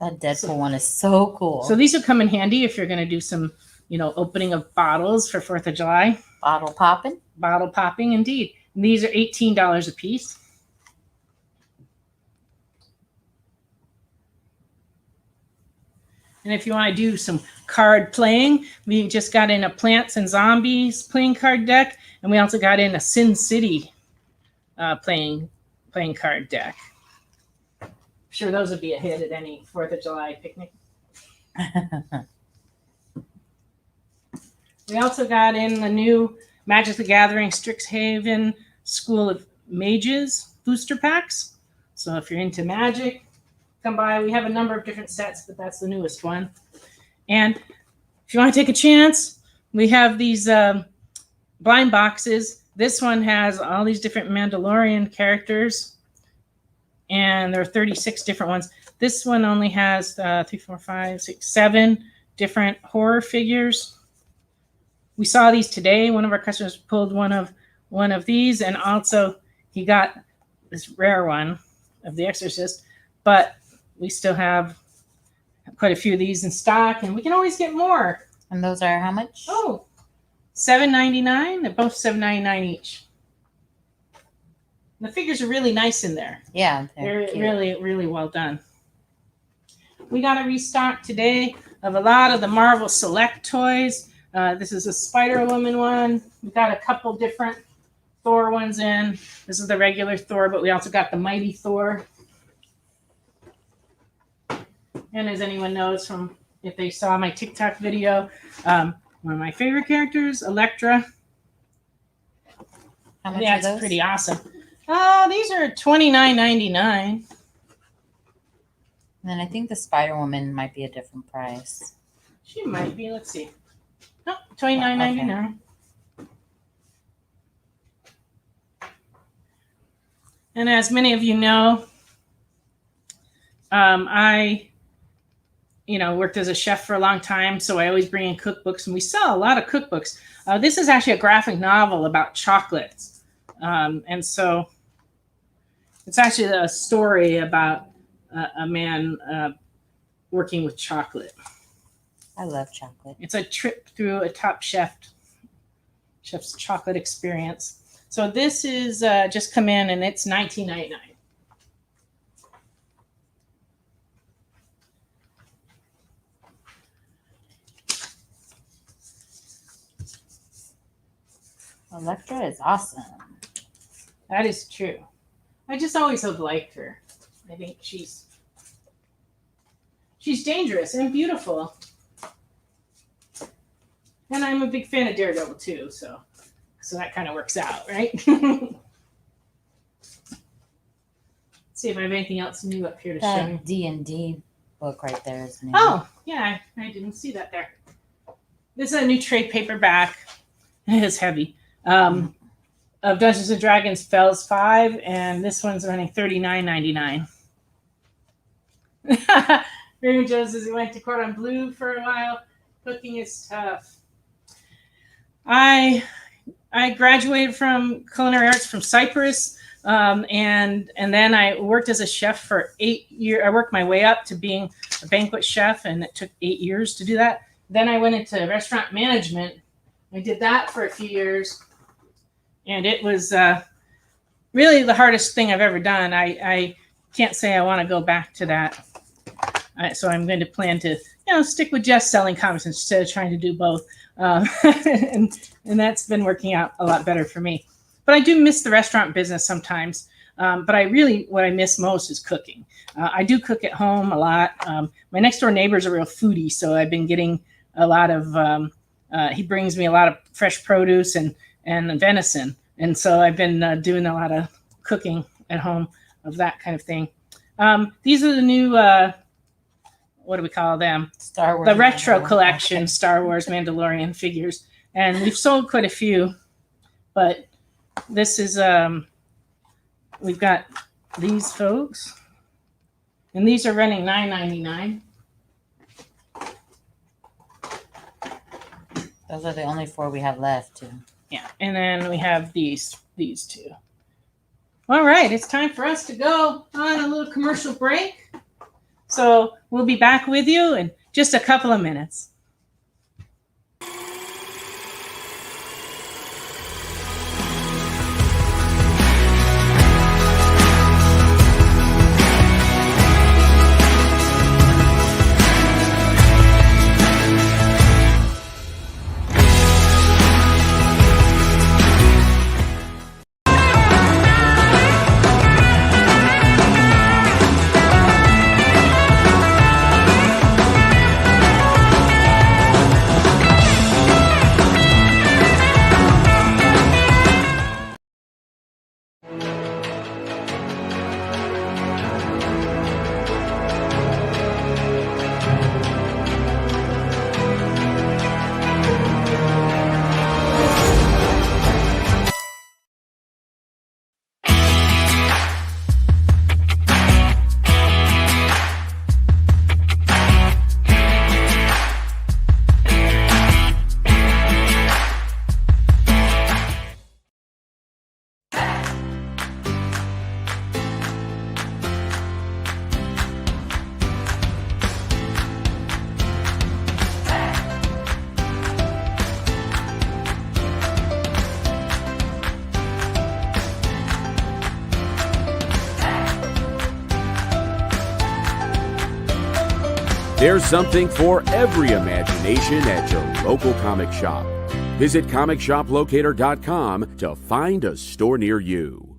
That Deadpool one is so cool. So these will come in handy if you're going to do some, opening of bottles for 4th of July. Bottle popping. Bottle popping, indeed. And these are $18 a piece. And if you want to do some card playing, we just got in a Plants and Zombies playing card deck, and we also got in a Sin City playing card deck. I'm sure those would be a hit at any 4th of July picnic. We also got in the new Magic the Gathering Strixhaven School of Mages booster packs. So if you're into Magic, come by. We have a number of different sets, but that's the newest one. And if you want to take a chance, we have these blind boxes. This one has all these different Mandalorian characters, and there are 36 different ones. This one only has 3, 4, 5, 6, 7 different horror figures. We saw these today. One of our customers pulled one of these, and also he got this rare one of The Exorcist, but we still have quite a few of these in stock, and we can always get more. And those are how much? Oh, $7.99. They're both $7.99 each. And the figures are really nice in there. Yeah, They're cute. really, really well done. We got a restock today of a lot of the Marvel Select toys. This is a Spider-Woman one. We got a couple different Thor ones in. This is the regular Thor, but we also got the Mighty Thor. And as anyone knows from if they saw my TikTok video, one of my favorite characters, Elektra. How much Yeah, are it's those? pretty awesome. These are $29.99. And then I think the Spider-Woman might be a different price. She might be. Let's see. No, $29.99. And as many of you know, I worked as a chef for a long time, so I always bring in cookbooks, and we sell a lot of cookbooks. This is actually a graphic novel about chocolates. And so it's actually a story about a man working with chocolate. I love chocolate. It's a trip through a Top chef's chocolate experience. So this is just come in, and it's $19.99. Elektra is awesome. That is true. I just always have liked her. I think she's dangerous and beautiful. And I'm a big fan of Daredevil too, so that kind of works out, right? Let's see if I have anything else new up here to show you. That D&D book right there is new. Oh, yeah, I didn't see that there. This is a new trade paperback. It is heavy. Of Dungeons and Dragons Fells 5, and this one's running $39.99. Raymond Jones says he went to Cordon Bleu for a while. Cooking is tough. I graduated from culinary arts from Cyprus, and then I worked as a chef for 8 years. I worked my way up to being a banquet chef, and it took 8 years to do that. Then I went into restaurant management. I did that for a few years, and it was really the hardest thing I've ever done. I can't say I want to go back to that. So I'm going to plan to, stick with just selling comics instead of trying to do both. And that's been working out a lot better for me. But I do miss the restaurant business sometimes. But what I miss most is cooking. I do cook at home a lot. My next door neighbor is a real foodie, so I've been getting a lot of, he brings me a lot of fresh produce and venison. And so I've been doing a lot of cooking at home of that kind of thing. These are the new, what do we call them? Star Wars. The retro Mandalorian. collection, Star Wars Mandalorian figures. And we've sold quite a few, but this is, we've got these folks, and these are running $9.99. Those are the only 4 we have left, too. Yeah, and then we have these two. All right, it's time for us to go on a little commercial break. So we'll be back with you in just a couple of minutes. There's something for every imagination at your local comic shop. Visit ComicShopLocator.com to find a store near you.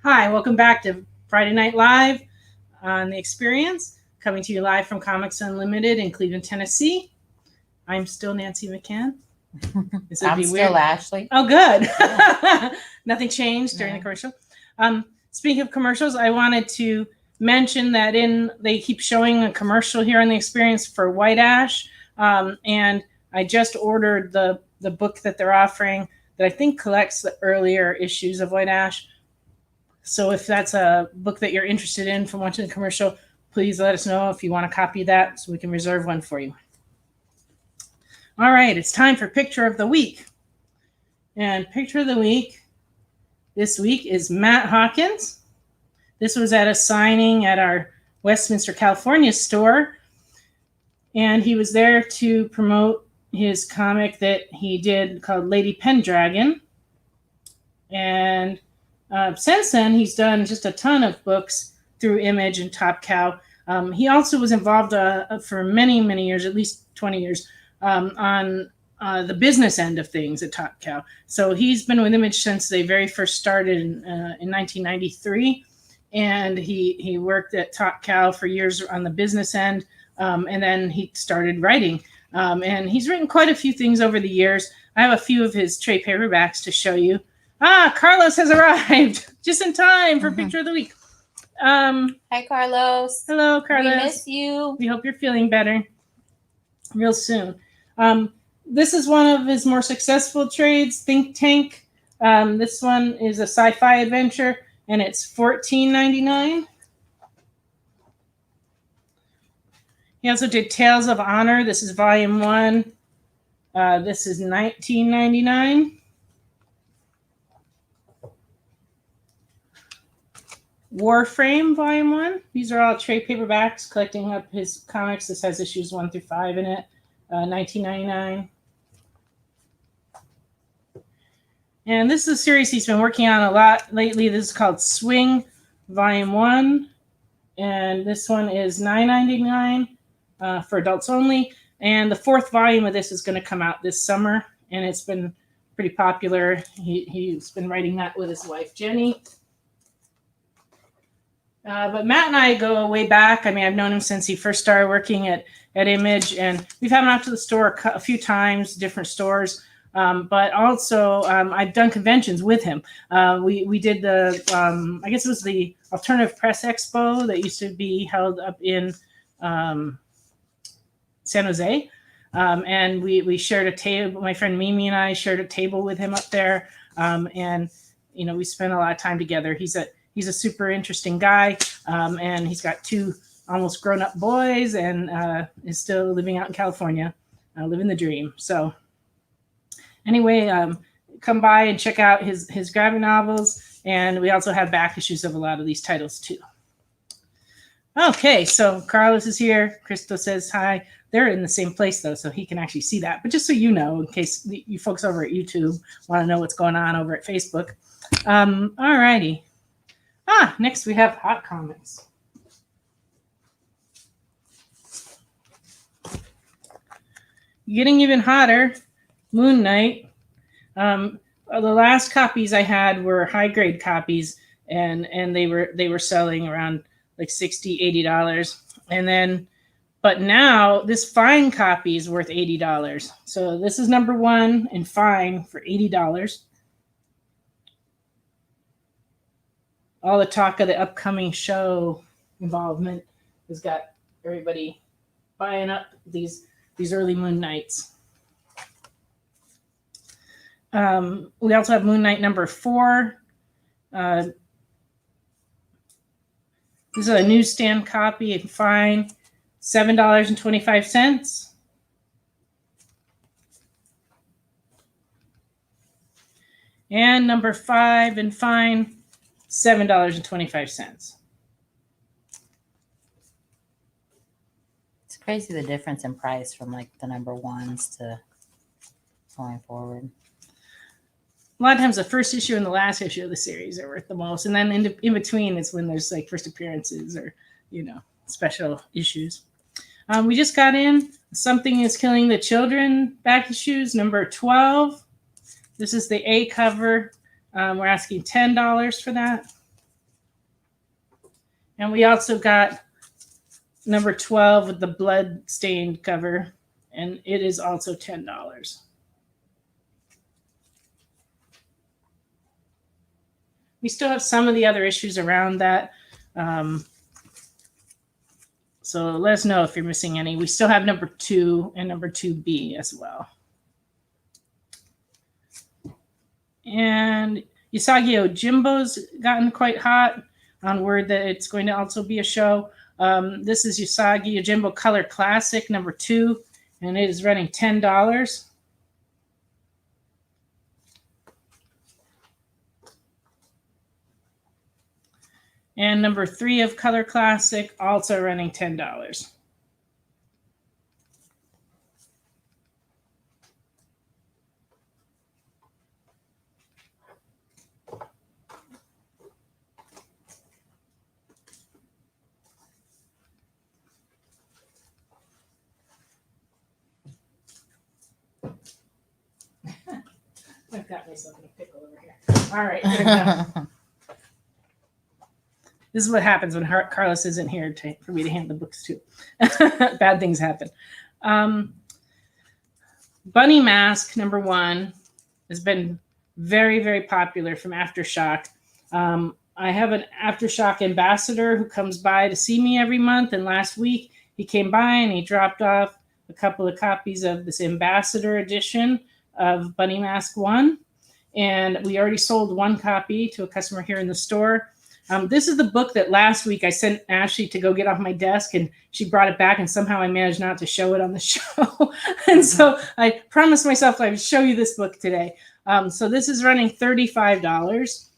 Hi, welcome back to Friday Night Live on The Experience, coming to you live from Comics Unlimited in Cleveland, Tennessee. I'm still Nancy McCann. This would I'm be still weird. Ashley. Oh, good. Nothing changed during the commercial. Speaking of commercials, I wanted to mention that they keep showing a commercial here on The Experience for White Ash, and I just ordered the book that they're offering that I think collects the earlier issues of White Ash. So if that's a book that you're interested in from watching the commercial, please let us know if you want a copy of that so we can reserve one for you. All right, it's time for Picture of the Week. And Picture of the Week this week is Matt Hawkins. This was at a signing at our Westminster, California store. And he was there to promote his comic that he did called Lady Pendragon. And since then, he's done just a ton of books through Image and Top Cow. He also was involved for many, many years, at least 20 years, on the business end of things at Top Cow. So he's been with Image since they very first started in 1993. And he worked at Top Cow for years on the business end. And then he started writing. And he's written quite a few things over the years. I have a few of his trade paperbacks to show you. Carlos has arrived just in time for Picture of the Week. Hi, Carlos. Hello, Carlos. We miss you. We hope you're feeling better real soon. This is one of his more successful trades, Think Tank. This one is a sci-fi adventure, and it's $14.99. He also did Tales of Honor. This is volume 1. This is $19.99. Warframe volume 1. These are all trade paperbacks collecting up his comics. This has issues 1 through 5 in it. $19.99. And this is a series he's been working on a lot lately. This is called Swing volume 1. And this one is $9.99 for adults only. And the 4th volume of this is going to come out this summer. And it's been pretty popular. He's been writing that with his wife, Jenny. But Matt and I go way back. I mean, I've known him since he first started working at Image, and we've had him out to the store a few times, different stores. But also, I've done conventions with him. We did the, I guess it was the Alternative Press Expo that used to be held up in San Jose. And we shared a table. My friend Mimi and I shared a table with him up there. And, you know, we spent a lot of time together. He's a super interesting guy, and he's got 2 almost grown-up boys, and is still living out in California, living the dream. So anyway, come by and check out his graphic novels, and we also have back issues of a lot of these titles too. Okay, so Carlos is here. Crystal says hi. They're in the same place though, so he can actually see that. But just so you know, in case you folks over at YouTube want to know what's going on over at Facebook. All righty. Next we have Hot Comics. Getting even hotter, Moon Knight. The last copies I had were high grade copies, and they were selling around like $60, $80. And then, but now this fine copy is worth $80. So this is number 1 in fine for $80. All the talk of the upcoming show involvement has got everybody buying up these early Moon Knights. We also have Moon Knight number 4. This is a newsstand copy in fine, $7.25. And number 5 in fine, $7.25. It's crazy the difference in price from like the number 1s to going forward. A lot of times the first issue and the last issue of the series are worth the most. And then in between is when there's like first appearances or, you know, special issues. We just got in Something is Killing the Children back issues, number 12. This is the A cover. We're asking $10 for that. And we also got number 12 with the blood-stained cover, and it is also $10. We still have some of the other issues around that. So let us know if you're missing any. We still have number 2 and number 2B as well. And Usagi Yojimbo's gotten quite hot on word that it's going to also be a show. This is Usagi Yojimbo Color Classic #2, and it is running $10. And #3 of Color Classic, also running $10. I've got myself in a pickle over here. All right, there we go. This is what happens when Carlos isn't here for me to hand the books to. Bad things happen. Bunny Mask #1 has been very, very popular from Aftershock. I have an Aftershock ambassador who comes by to see me every month. And last week he came by and he dropped off a couple of copies of this ambassador edition of Bunny Mask 1. And we already sold one copy to a customer here in the store. This is the book that last week I sent Ashley to go get off my desk, and she brought it back, and somehow I managed not to show it on the show. And so I promised myself I would show you this book today. So this is running $35.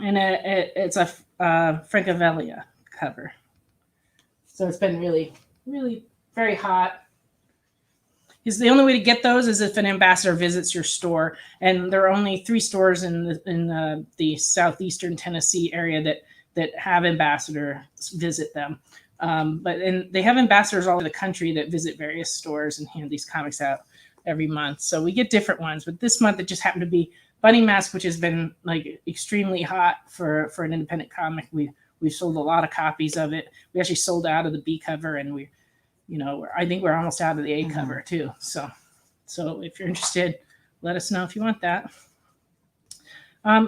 And it's a Francavilla cover. So it's been really, really very hot. The only way to get those is if an ambassador visits your store, and there are only 3 stores in the southeastern Tennessee area that have ambassadors visit them. But they have ambassadors all over the country that visit various stores and hand these comics out every month. So we get different ones, but this month it just happened to be Bunny Mask, which has been like extremely hot for an independent comic. We've sold a lot of copies of it. We actually sold out of the B cover, and I think we're almost out of the A cover too. So if you're interested, let us know if you want that.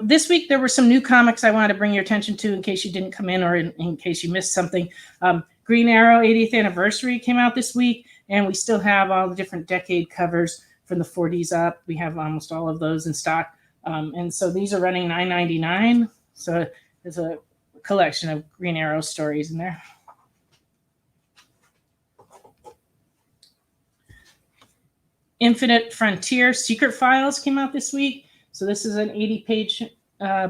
This week, there were some new comics I wanted to bring your attention to in case you didn't come in or in case you missed something. Green Arrow 80th Anniversary came out this week, and we still have all the different decade covers from the 40s up. We have almost all of those in stock. And so these are running $9.99. So there's a collection of Green Arrow stories in there. Infinite Frontier Secret Files came out this week. So this is an 80-page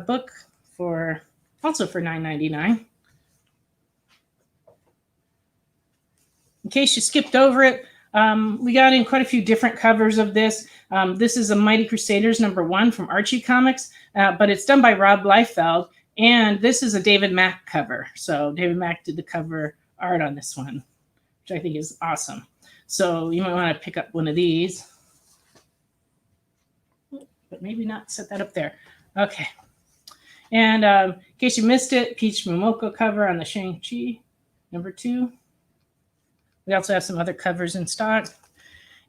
book also for $9.99. In case you skipped over it, we got in quite a few different covers of this. This is a Mighty Crusaders #1 from Archie Comics, but it's done by Rob Liefeld, and this is a David Mack cover. So David Mack did the cover art on this one, which I think is awesome. So you might want to pick up one of these, but maybe not set that up there. Okay. And in case you missed it, Peach Momoko cover on the Shang-Chi #2. We also have some other covers in stock.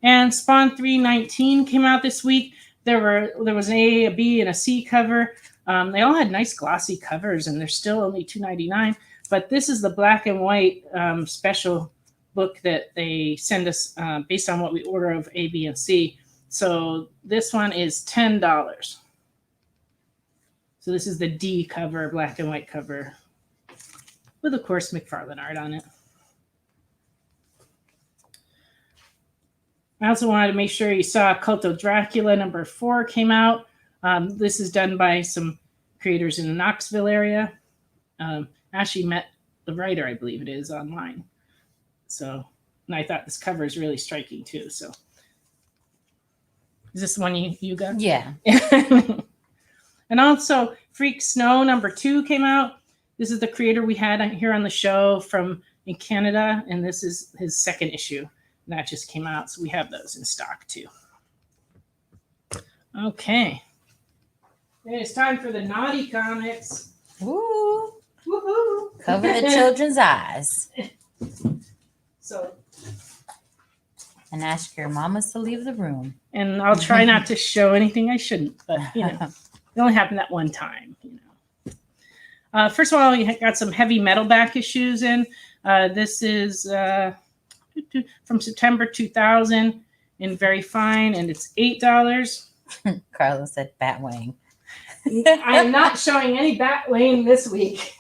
And Spawn 319 came out this week. There was an A, a B, and a C cover. They all had nice glossy covers, and they're still only $2.99. But this is the black and white special book that they send us based on what we order of A, B, and C. So this one is $10. So this is the D cover, black and white cover, with of course McFarlane art on it. I also wanted to make sure you saw Cult of Dracula #4 came out. This is done by some creators in the Knoxville area. Actually met the writer, I believe it is, online. So, and I thought this cover is really striking too. So, is this the one you got? Yeah. And also, Freak Snow #2 came out. This is the creator we had here on the show in Canada, and this is his second issue. And that just came out, so we have those in stock too. Okay. It's time for the naughty comics. Woo! Woohoo! Cover the children's eyes. So, and ask your mamas to leave the room. And I'll try not to show anything I shouldn't, but it only happened that one time. First of all, we got some heavy metal back issues in. This is from September 2000 in very fine, and it's $8. Carla said Batwang. I am not showing any Batwing this week.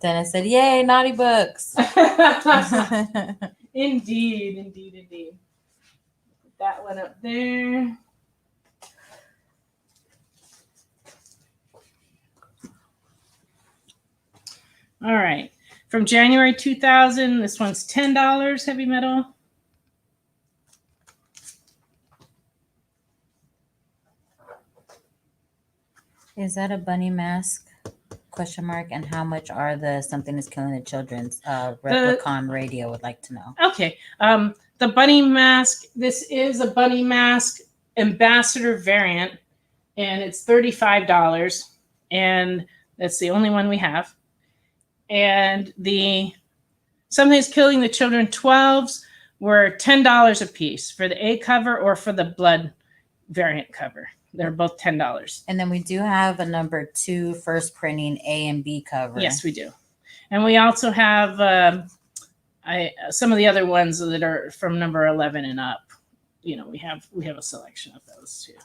Dennis said, "Yay, naughty books." Indeed, indeed, indeed. Put that one up there. All right. From January 2000, this one's $10, heavy metal. Is that a bunny mask? Question mark. And how much are the Something is Killing the Children's Replicon radio would like to know. Okay. The bunny mask, this is a bunny mask ambassador variant, and it's $35. And that's the only one we have. And the Something is Killing the Children 12s were $10 a piece for the A cover or for the blood variant cover. They're both $10. And then we do have a number 2 first printing A and B cover. Yes, we do. And we also have some of the other ones that are from number 11 and up. You know, we have a selection of those too.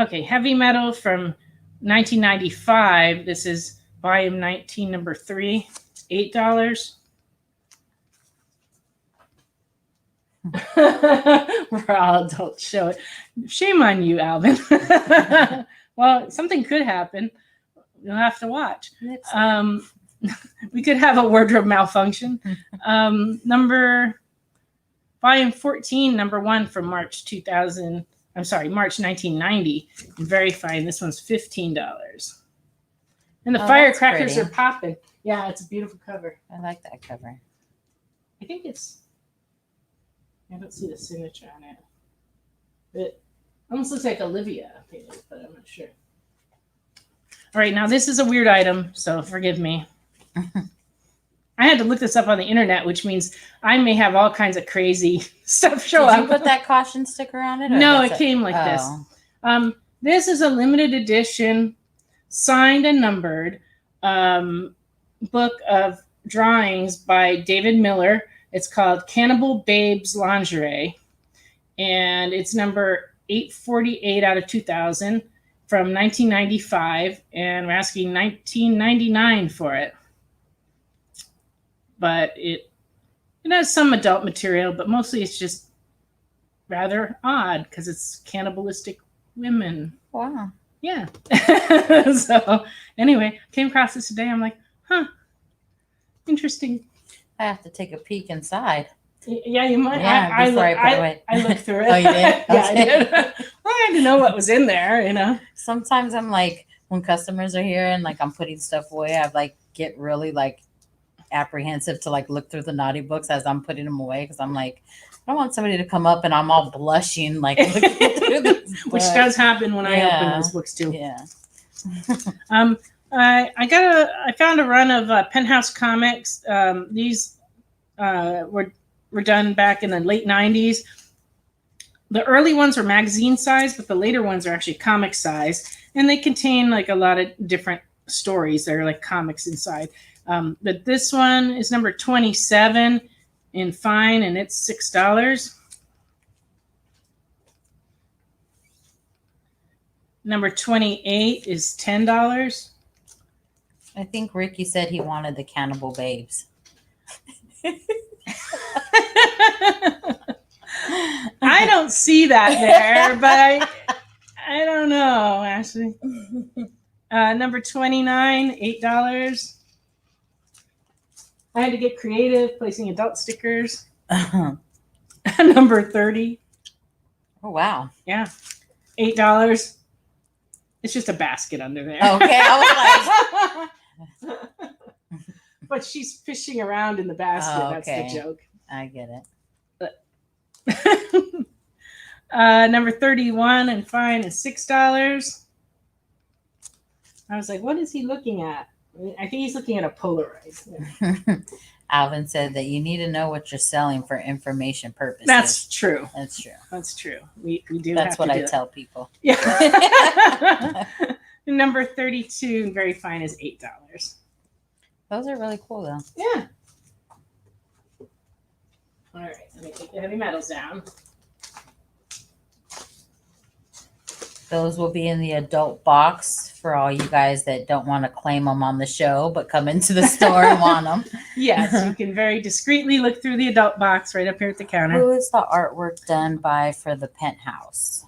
Okay, heavy metal from 1995. This is volume 19, number 3, $8. We're all adults. Show it. Shame on you, Alvin. Well, something could happen. You'll have to watch. We could have a wardrobe malfunction. Volume 14, number 1 from March 2000. I'm sorry, March 1990. Very fine. This one's $15. And the firecrackers are popping. Yeah, it's a beautiful cover. I like that cover. I think it's. I don't see the signature on it. It almost looks like Olivia painted, but I'm not sure. All right, now this is a weird item, so forgive me. I had to look this up on the internet, which means I may have all kinds of crazy stuff show up. Did you put that caution sticker on it? No, it came like this. This is a limited edition, signed and numbered book of drawings by David Miller. It's called Cannibal Babes Lingerie, and it's number 848 out of 2000 from 1995, and we're asking $19.99 for it. But it has some adult material, but mostly it's just rather odd because it's cannibalistic women. Wow. Yeah. So anyway, came across this today. I'm like, interesting. I have to take a peek inside. Yeah, you might. Yeah, I looked through it. Oh, you did? Yeah, I did. Well, I had to know what was in there, you know. Sometimes I'm like, when customers are here and like I'm putting stuff away, I like get really like apprehensive to like look through the naughty books as I'm putting them away because I'm like, I don't want somebody to come up and I'm all blushing like looking through these Which books. does happen when I open those books too. Yeah. I found a run of Penthouse Comics. These were done back in the late 90s. The early ones were magazine size, but the later ones are actually comic size, and they contain like a lot of different stories that are like comics inside. But this one is number 27 in fine, and it's $6. Number 28 is $10. I think Ricky said he wanted the Cannibal Babes. I don't see that there, but I don't know, Ashley. Number 29, $8. I had to get creative placing adult stickers. Number 30. Oh, wow. Yeah. $8. It's just a basket under there. Okay. I was like, But she's fishing around in the basket. Oh, That's okay. the joke. I get it. Number 31 and fine is $6. I was like, what is he looking at? I think he's looking at a Polaroid. Yeah. Alvin said that you need to know what you're selling for information purposes. That's true. That's true. That's true. We do. That's have what to I do tell people. Yeah. Number 32, very fine, is $8. Those are really cool, though. Yeah. All right. Let me take the heavy metals down. Those will be in the adult box for all you guys that don't want to claim them on the show, but come into the store and want them. Yes, you can very discreetly look through the adult box right up here at the counter. Who is the artwork done by for the penthouse?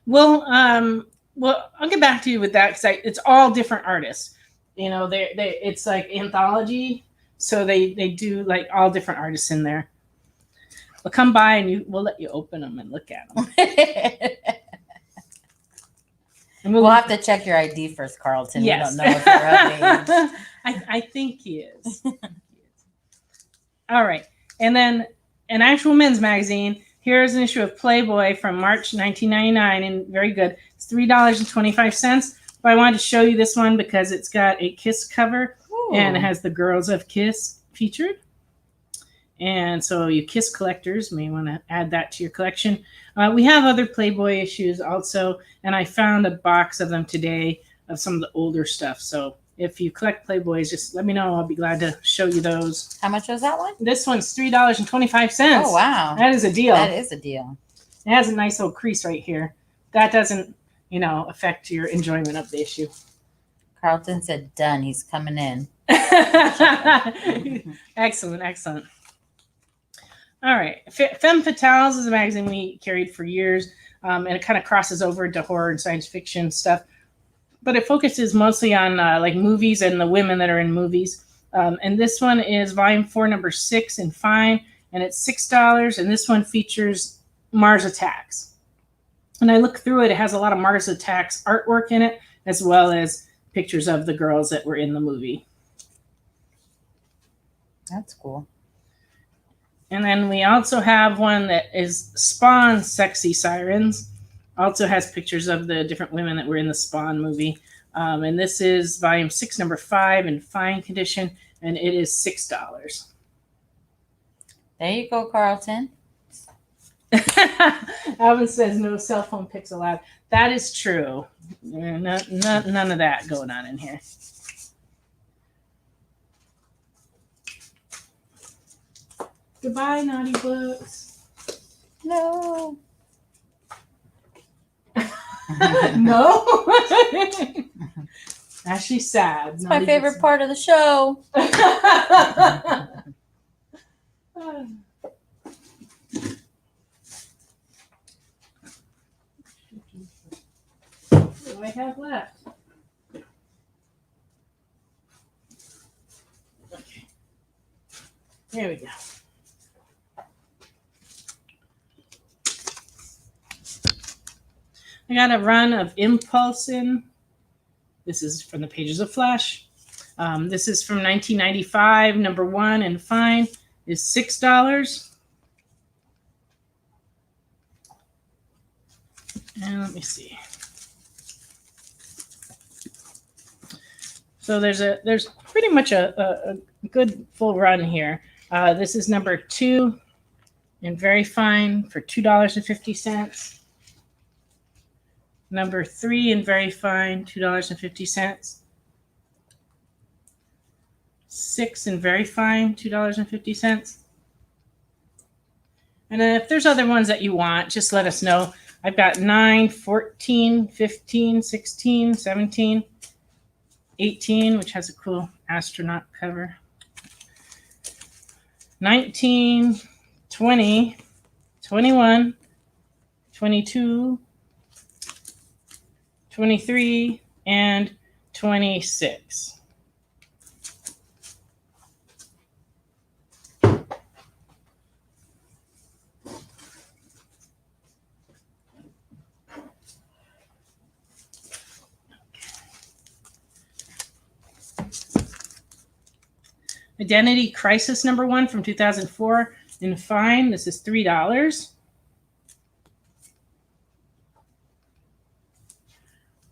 Well, I'll get back to you with that because it's all different artists. You know, it's like anthology, so they do like all different artists in there. Well, come by and we'll let you open them and look at them. And We'll have to check your ID first, Carlton. Yes. We don't know if you're of age. I think he is. All right. And then an actual men's magazine. Here's an issue of Playboy from March 1999, and very good. It's $3.25. But I wanted to show you this one because it's got a Kiss cover. Ooh. And it has the girls of Kiss featured. And so you Kiss collectors may want to add that to your collection. We have other Playboy issues also, and I found a box of them today of some of the older stuff. So if you collect Playboys, just let me know. I'll be glad to show you those. How much was that one? This one's $3.25. Oh, wow. That is a deal. That is a deal. It has a nice little crease right here. That doesn't, affect your enjoyment of the issue. Carlton said done. He's coming in. Excellent. All right. Femme Fatales is a magazine we carried for years, and it kind of crosses over into horror and science fiction stuff. But it focuses mostly on like movies and the women that are in movies. And this one is volume 4, number 6 in fine, and it's $6. And this one features Mars Attacks. And I looked through it. It has a lot of Mars Attacks artwork in it, as well as pictures of the girls that were in the movie. That's cool. And then we also have one that is Spawn Sexy Sirens. Also has pictures of the different women that were in the Spawn movie. And this is volume 6, number 5 in fine condition. And it is $6. There you go, Carlton. Alvin says no cell phone pics allowed. That is true. None of that going on in here. Goodbye, naughty books. No. No. Actually, sad. It's my favorite part of the show. What do I have left? Okay. There we go. I got a run of Impulsin. This is from the pages of Flash. This is from 1995. Number 1 and fine is $6. And let me see. So there's pretty much a good full run here. This is number 2 and very fine for $2.50. Number 3 and very fine, $2.50. 6 and very fine, $2.50. And then if there's other ones that you want, just let us know. I've got 9, 14, 15, 16, 17, 18, which has a cool astronaut cover. 19, 20, 21, 22, 23, and 26. Identity Crisis number 1 from 2004 in fine. This is $3.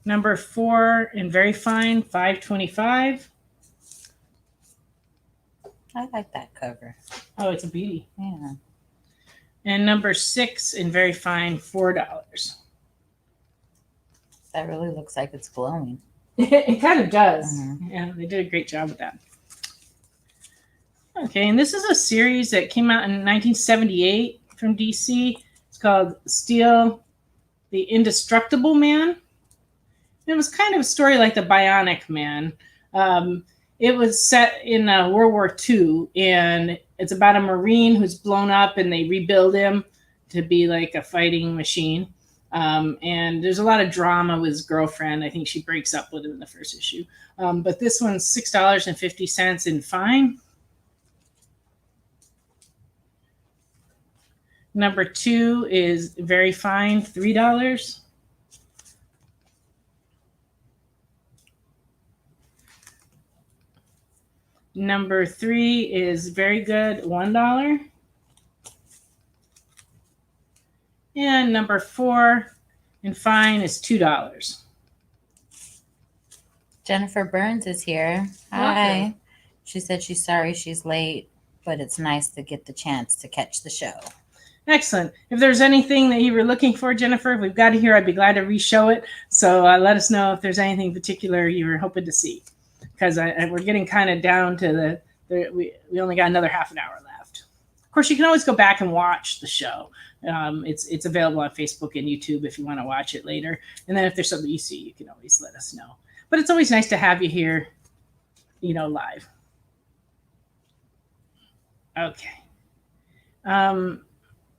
Number 4 in very fine, $5.25. I like that cover. Oh, it's a beauty. Yeah. And number 6 in very fine, $4. That really looks like it's glowing. It kind of does. Mhm. Yeah, they did a great job with that. Okay, and this is a series that came out in 1978 from DC. It's called Steel The Indestructible Man. It was kind of a story like The Bionic Man. It was set in World War II, and it's about a Marine who's blown up, and they rebuild him to be like a fighting machine. And there's a lot of drama with his girlfriend. I think she breaks up with him in the first issue. But this one's $6.50 in fine. Number 2 is very fine, $3. Number 3 is very good, $1. And number 4 and fine is $2. Jennifer Burns is here. Hi. Welcome. She said she's sorry she's late, but it's nice to get the chance to catch the show. Excellent. If there's anything that you were looking for, Jennifer, if we've got it here, I'd be glad to re-show it. So let us know if there's anything particular you were hoping to see, because we're getting kind of down to we only got another half an hour left. Of course, you can always go back and watch the show. It's available on Facebook and YouTube if you want to watch it later. And then if there's something you see, you can always let us know. But it's always nice to have you here, live. Okay.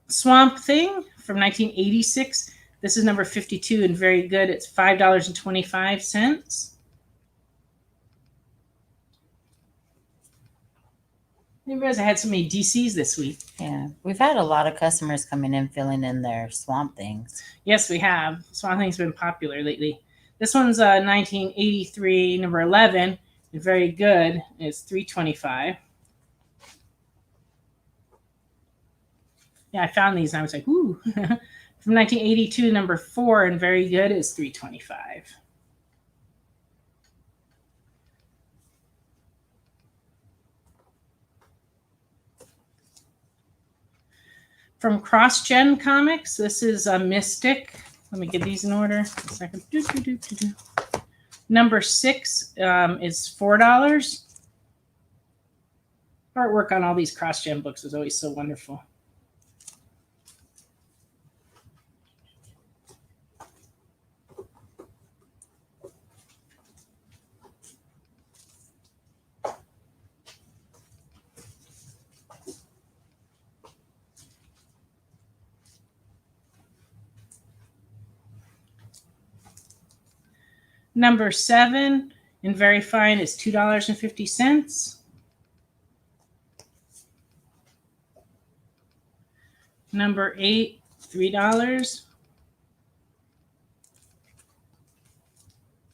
Swamp Thing from 1986. This is number 52 and very good. It's $5.25. I didn't realize I had so many DCs this week. Yeah, we've had a lot of customers coming in filling in their Swamp Things. Yes, we have. Swamp Thing's been popular lately. This one's 1983, number 11, and very good. It's $3.25. Yeah, I found these and I was like, ooh. From 1982, number 4, and very good is $3.25. From CrossGen Comics, this is a Mystic. Let me get these in order. A second. Number 6 is $4. Artwork on all these CrossGen books is always so wonderful. Number 7 and very fine is $2.50. Number 8, $3.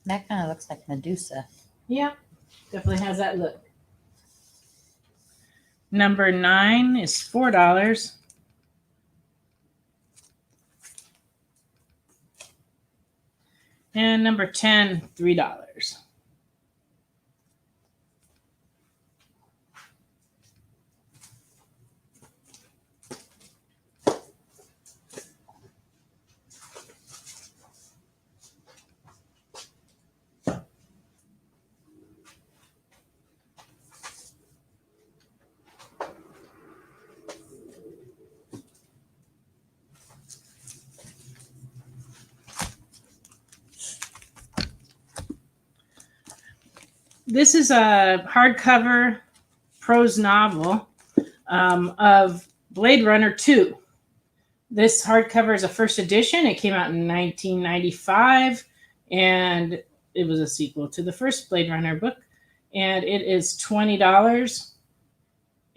That kind of looks like Medusa. Yeah, definitely has that look. Number 9 is $4. And number 10, $3. This is a hardcover prose novel of Blade Runner 2. This hardcover is a first edition. It came out in 1995, and it was a sequel to the first Blade Runner book. And it is $20.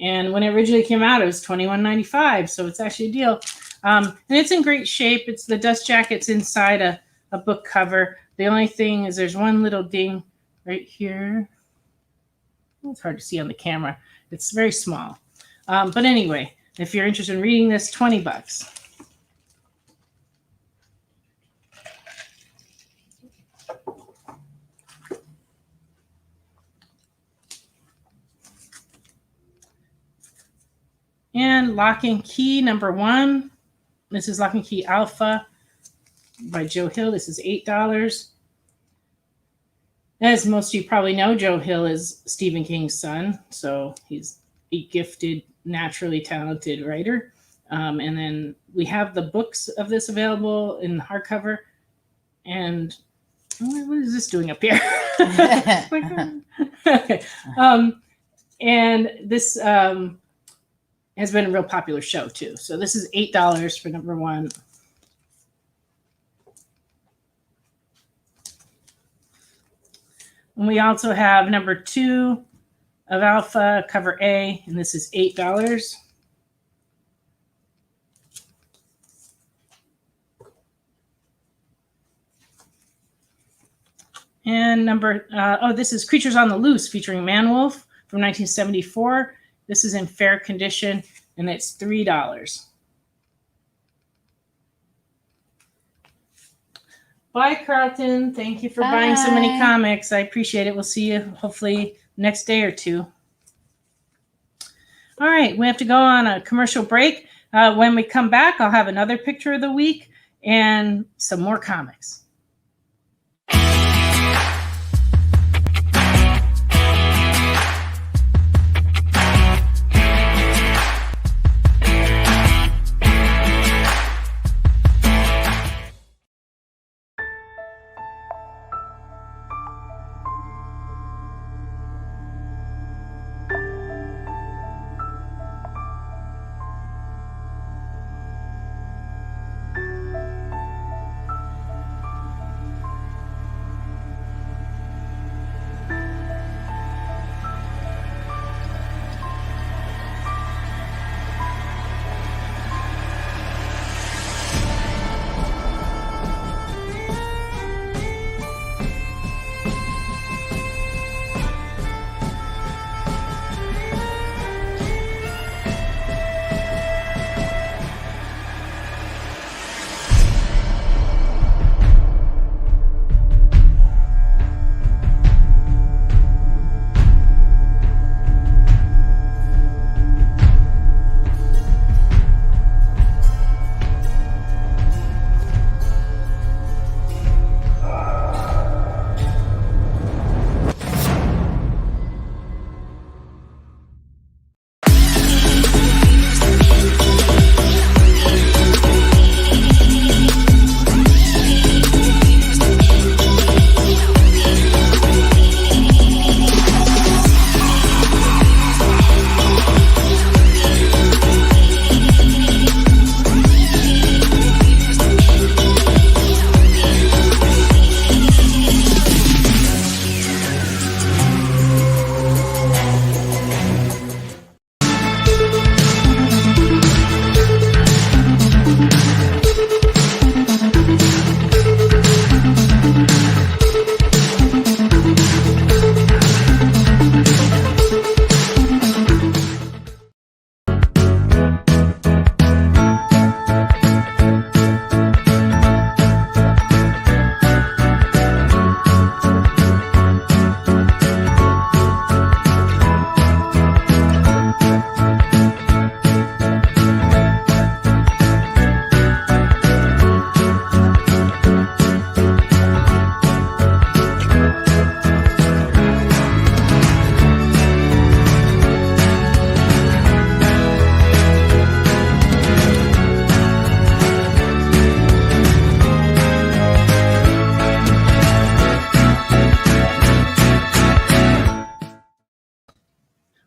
And when it originally came out, it was $21.95, so it's actually a deal. And it's in great shape. It's the dust jacket's inside a book cover. The only thing is there's one little ding right here. It's hard to see on the camera. It's very small. But anyway, if you're interested in reading this, $20. And Lock and Key number 1. This is Lock and Key Alpha by Joe Hill. This is $8. As most of you probably know, Joe Hill is Stephen King's son, so he's a gifted, naturally talented writer. And then we have the books of this available in hardcover. And what is this doing up here? Okay. And this has been a real popular show too. So this is $8 for number 1. And we also have number 2 of Alpha, cover A, and this is $8. And this is Creatures on the Loose featuring Manwolf from 1974. This is in fair condition, and it's $3. Bye, Carlton. Thank you for buying so many comics. I appreciate it. We'll see you hopefully next day or two. All right, we have to go on a commercial break. When we come back, I'll have another picture of the week and some more comics.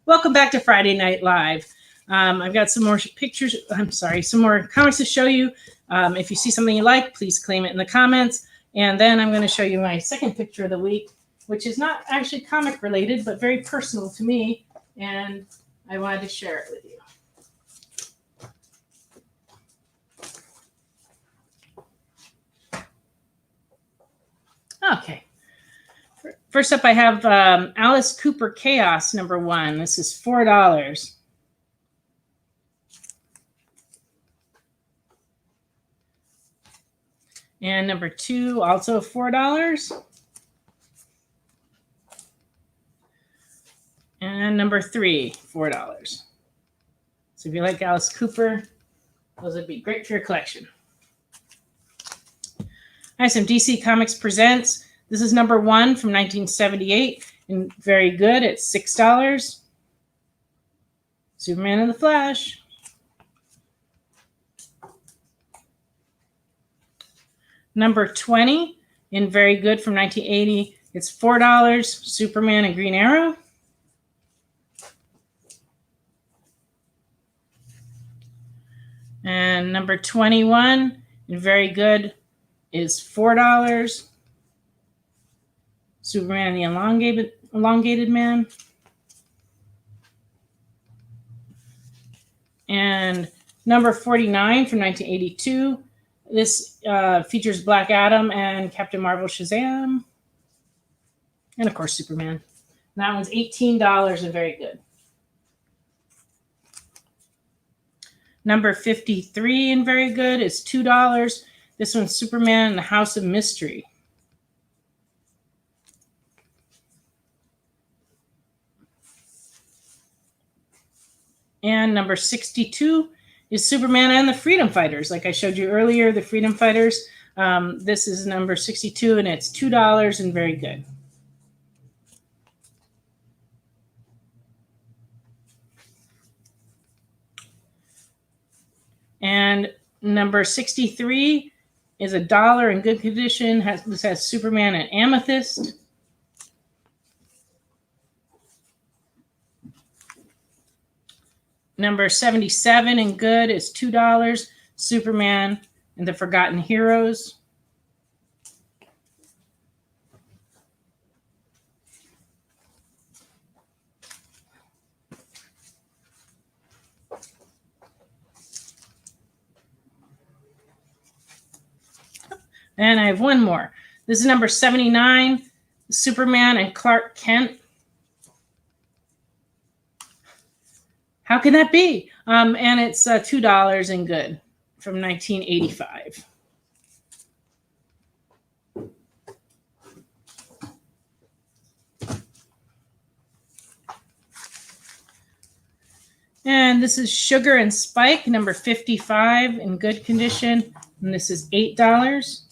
Welcome back to Friday Night Live. I've got some more pictures. Some more comics to show you. If you see something you like, please claim it in the comments. And then I'm going to show you my second picture of the week, which is not actually comic related, but very personal to me. And I wanted to share it with you. Okay. First up, I have Alice Cooper Chaos #1. This is $4. And number 2, also $4. And number 3, $4. So if you like Alice Cooper, those would be great for your collection. I have some DC Comics Presents. This is #1 from 1978 and very good at $6. Superman and the Flash. Number 20 in very good from 1980, it's $4, Superman and Green Arrow. And number 21 in very good is $4, Superman and the Elongated Man. And number 49 from 1982, this features Black Adam and Captain Marvel Shazam. And of course, Superman. And that one's $18 and very good. Number 53 and very good is $2. This one's Superman and the House of Mystery. And number 62 is Superman and the Freedom Fighters. Like I showed you earlier, the Freedom Fighters. This is number 62, and it's $2 and very good. And number 63 is $1 in good condition. This has Superman and Amethyst. Number 77 in good is $2, Superman and the Forgotten Heroes. And I have one more. This is number 79, Superman and Clark Kent. How can that be? And it's $2 in good from 1985. And this is Sugar and Spike, number 55 in good condition. And this is $8.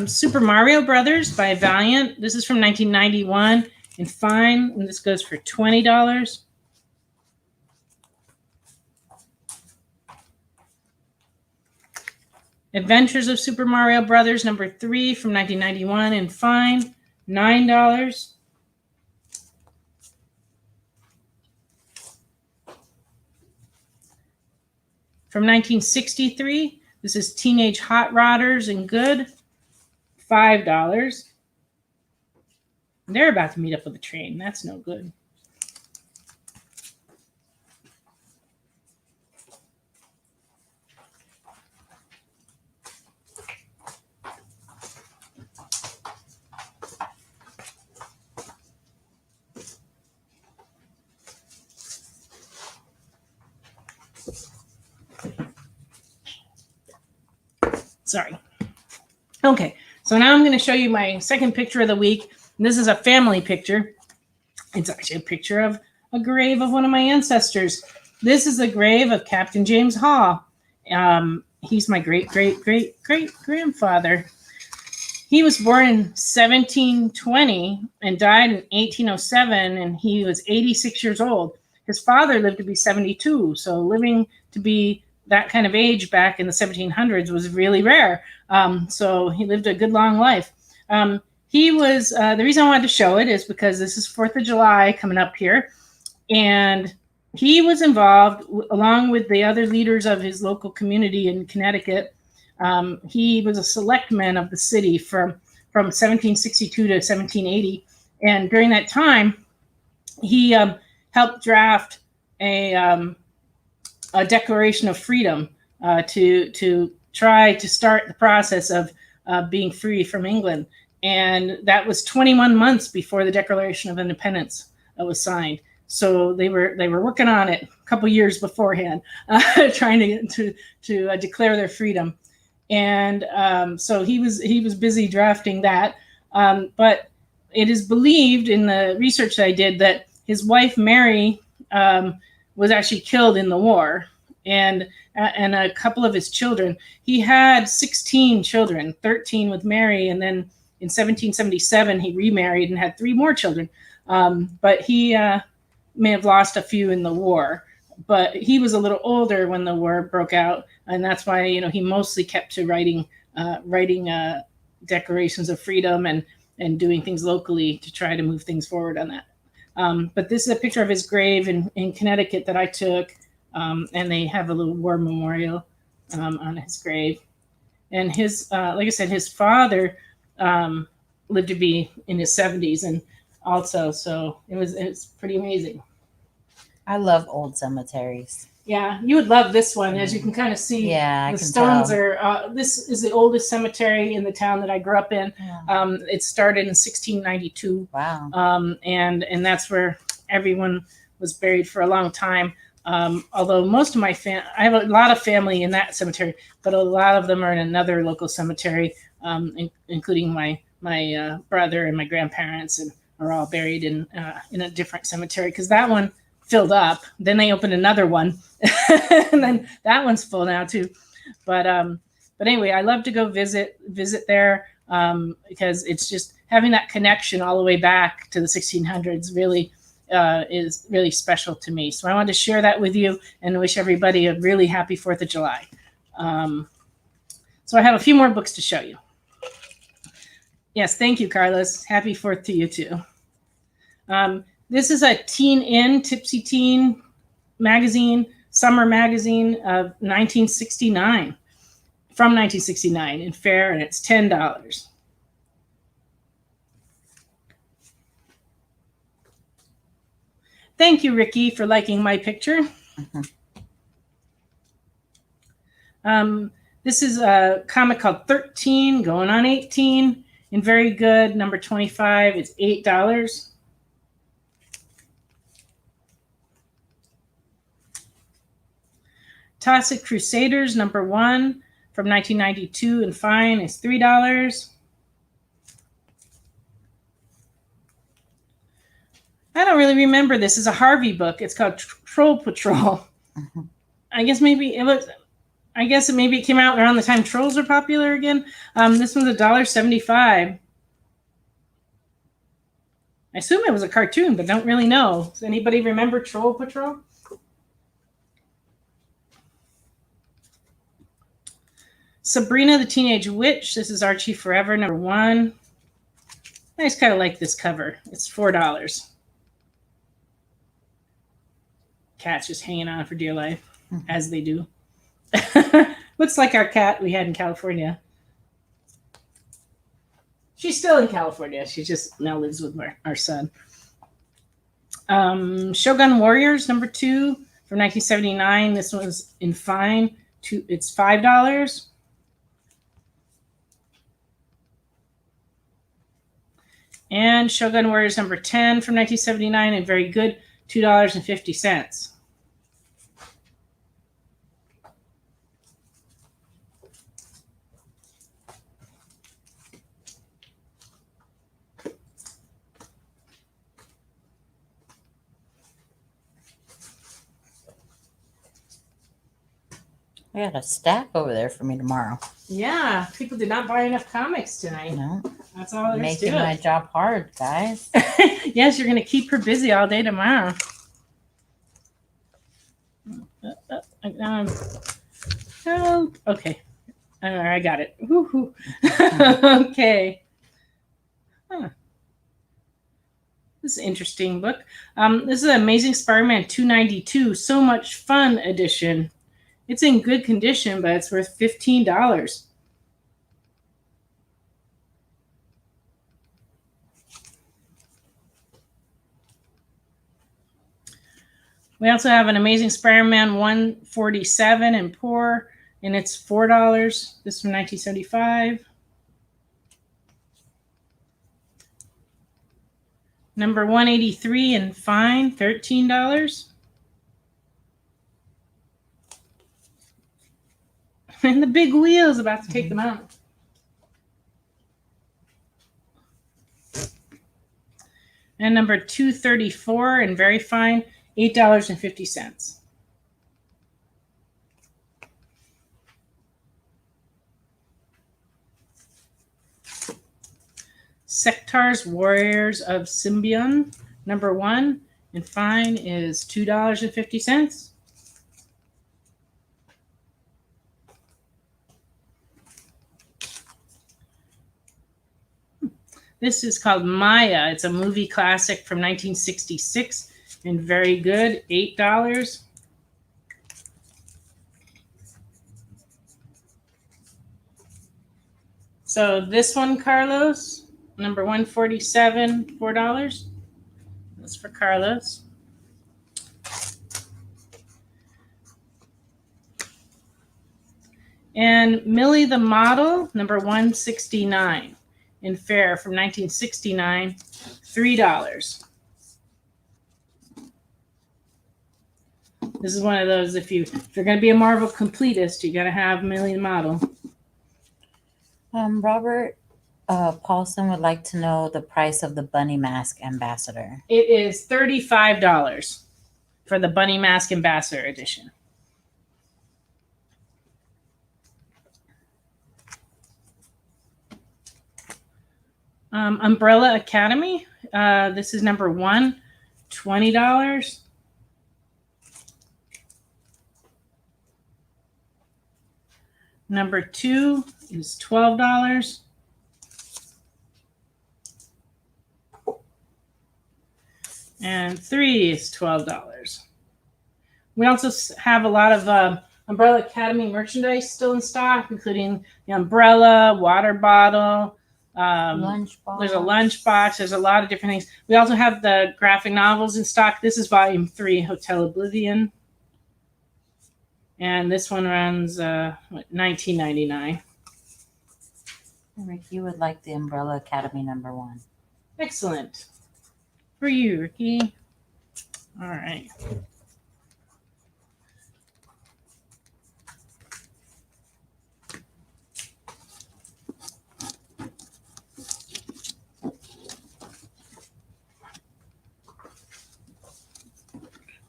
Super Mario Brothers by Valiant. This is from 1991 in fine, and this goes for $20. Adventures of Super Mario Brothers, number 3 from 1991 in fine, $9. From 1963, this is Teenage Hot Rodders in good, $5. They're about to meet up with a train. That's no good. Sorry. Okay, so now I'm going to show you my second picture of the week. And this is a family picture. It's actually a picture of a grave of one of my ancestors. This is the grave of Captain James Hall. He's my great-great-great-great-grandfather. He was born in 1720 and died in 1807, and he was 86 years old. His father lived to be 72, so living to be that kind of age back in the 1700s was really rare. So he lived a good long life. He was, the reason I wanted to show it is because this is 4th of July coming up here. And he was involved along with the other leaders of his local community in Connecticut. He was a selectman of the city from 1762 to 1780. And during that time, he helped draft a Declaration of Freedom to try to start the process of being free from England. And that was 21 months before the Declaration of Independence was signed. So they were working on it a couple years beforehand, trying to declare their freedom. And so he was busy drafting that. But it is believed in the research that I did that his wife Mary was actually killed in the war, and a couple of his children. He had 16 children, 13 with Mary, and then in 1777 he remarried and had 3 more children. But he may have lost a few in the war, but he was a little older when the war broke out, and that's why he mostly kept to writing Declarations of Freedom and doing things locally to try to move things forward on that. But this is a picture of his grave in Connecticut that I took, and they have a little war memorial on his grave. And his, like I said, his father lived to be in his 70s, and also, so it's pretty amazing. I love old cemeteries. Yeah, you would love this one, as you can kind of see. Yeah, I the can stones tell. are. This is the oldest cemetery in the town that I grew up in. Yeah. It started in 1692. Wow. And that's where everyone was buried for a long time. Although most of my I have a lot of family in that cemetery, but a lot of them are in another local cemetery, including my brother and my grandparents, and are all buried in a different cemetery because that one filled up. Then they opened another one, and then that one's full now too. But anyway, I love to go visit there because it's just having that connection all the way back to the 1600s really is really special to me. So I wanted to share that with you and wish everybody a really happy 4th of July. So I have a few more books to show you. Yes, thank you, Carlos. Happy 4th to you too. This is a Teen In, Tipsy Teen magazine, summer magazine of 1969, from 1969 in Fair, and it's $10. Thank you, Ricky, for liking my picture. This is a comic called 13, going on 18, and very good. Number 25, it's $8. Toxic Crusaders, number 1, from 1992, and fine, is $3. I don't really remember this. It's a Harvey book. It's called Troll Patrol. I guess maybe it was. I guess maybe it came out around the time trolls were popular again. This one's $1.75. I assume it was a cartoon, but don't really know. Does anybody remember Troll Patrol? Sabrina the Teenage Witch. This is Archie Forever, number 1. I just kind of like this cover. It's $4. Cat's just hanging on for dear life, as they do. Looks like our cat we had in California. She's still in California. She just now lives with our son. Shogun Warriors, number 2, from 1979. This one's in fine. It's $5. And Shogun Warriors number 10 from 1979, and very good, $2.50. We got a stack over there for me tomorrow. Yeah, people did not buy enough comics tonight. No, That's all there's making to my it. job hard, guys. Yes, you're going to keep her busy all day tomorrow. Oh, okay. I got it. Woo-hoo. Okay. Huh. This is an interesting book. This is Amazing Spider-Man 292 So Much Fun edition. It's in good condition, but it's worth $15. We also have an Amazing Spider-Man 147 in poor, and it's $4. This is from 1975. Number 183 in fine, $13. And the big wheel is about to take them out. And number 234 and very fine, $8.50. Sektar's Warriors of Symbion, number 1, And fine is $2.50. This is called Maya. It's a movie classic from 1966 and very good, $8. So this one, Carlos, number 147, $4. That's for Carlos. And Millie the Model, number 169 in Fair from 1969, $3. This is one of those, if you're going to be a Marvel completist, you got to have Millie the Model. Robert Paulson would like to know the price of the Bunny Mask Ambassador. It is $35 for the Bunny Mask Ambassador edition. Umbrella Academy. This is number 1, $20. Number 2 is $12. And 3 is $12. We also have a lot of Umbrella Academy merchandise still in stock, including the umbrella, water bottle. Lunchbox. There's a lunchbox. There's a lot of different things. We also have the graphic novels in stock. This is volume 3, Hotel Oblivion. And this one runs $19.99. Ricky would like the Umbrella Academy number 1. Excellent. For you, Ricky. All right.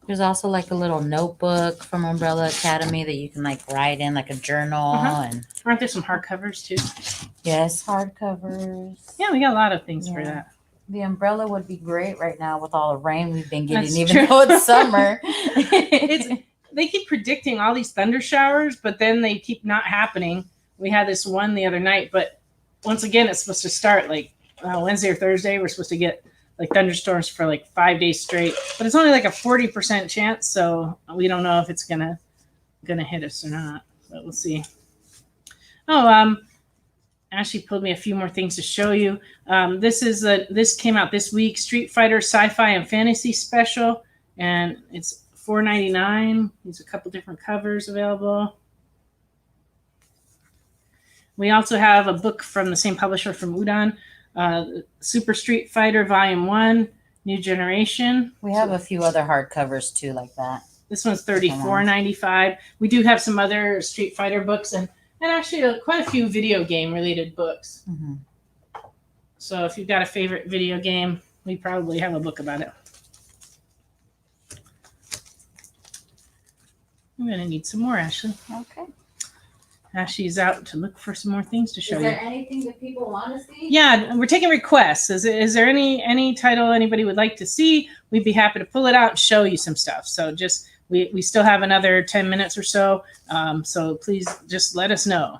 There's also like a little notebook from Umbrella Academy that you can like write in, like a journal. And Aren't there some hardcovers too? yes, hardcovers. Yeah, we got a lot of things for Yeah. that. The umbrella would be great right now with all the rain we've been getting, That's even true. though it's summer. They keep predicting all these thunder showers, but then they keep not happening. We had this one the other night, but once again, it's supposed to start like Wednesday or Thursday. We're supposed to get like thunderstorms for like 5 days straight, but it's only like a 40% chance, so we don't know if it's gonna hit us or not. But we'll see. Oh, Ashley pulled me a few more things to show you. This came out this week, Street Fighter Sci-Fi and Fantasy Special, and it's $4.99. There's a couple different covers available. We also have a book from the same publisher from Udon, Super Street Fighter Volume 1, New Generation. We have a few other hardcovers too, like that. This one's $34.95. We do have some other Street Fighter books and actually quite a few video game related books. Mm-hmm. So if you've got a favorite video game, we probably have a book about it. I'm going to need some more, Ashley. Okay. Ashley's out to look for some more things to show Is you. there anything that people want to see? Yeah, we're taking requests. Is there any title anybody would like to see? We'd be happy to pull it out and show you some stuff. So just we still have another 10 minutes or so. So please just let us know.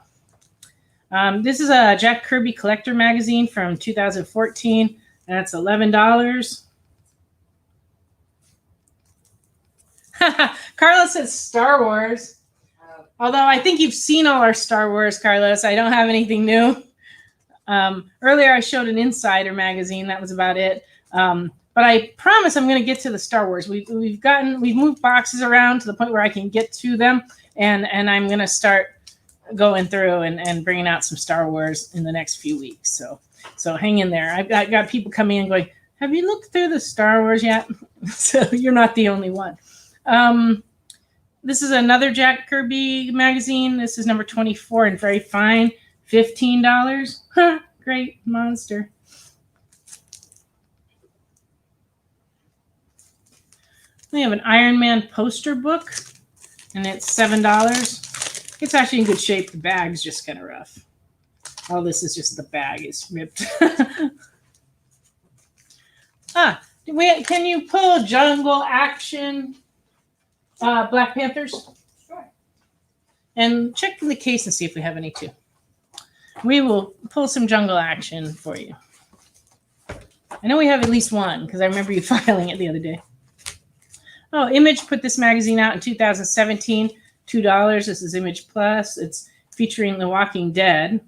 This is a Jack Kirby Collector magazine from 2014. That's $11. Carlos says Star Wars. Although I think you've seen all our Star Wars, Carlos. I don't have anything new. Earlier I showed an Insider magazine. That was about it. But I promise I'm going to get to the Star Wars. We've moved boxes around to the point where I can get to them, and I'm going to start going through and bringing out some Star Wars in the next few weeks. So hang in there. I've got people coming in going, have you looked through the Star Wars yet? So you're not the only one. This is another Jack Kirby magazine. This is number 24 and very fine, $15. Huh, great monster. We have an Iron Man poster book, and it's $7. It's actually in good shape. The bag's just kind of rough. All this is just the bag is ripped. Can you pull Jungle Action Black Panthers? Sure. And check the case and see if we have any too. We will pull some Jungle Action for you. I know we have at least one because I remember you filing it the other day. Oh, Image put this magazine out in 2017, $2. This is Image Plus. It's featuring The Walking Dead.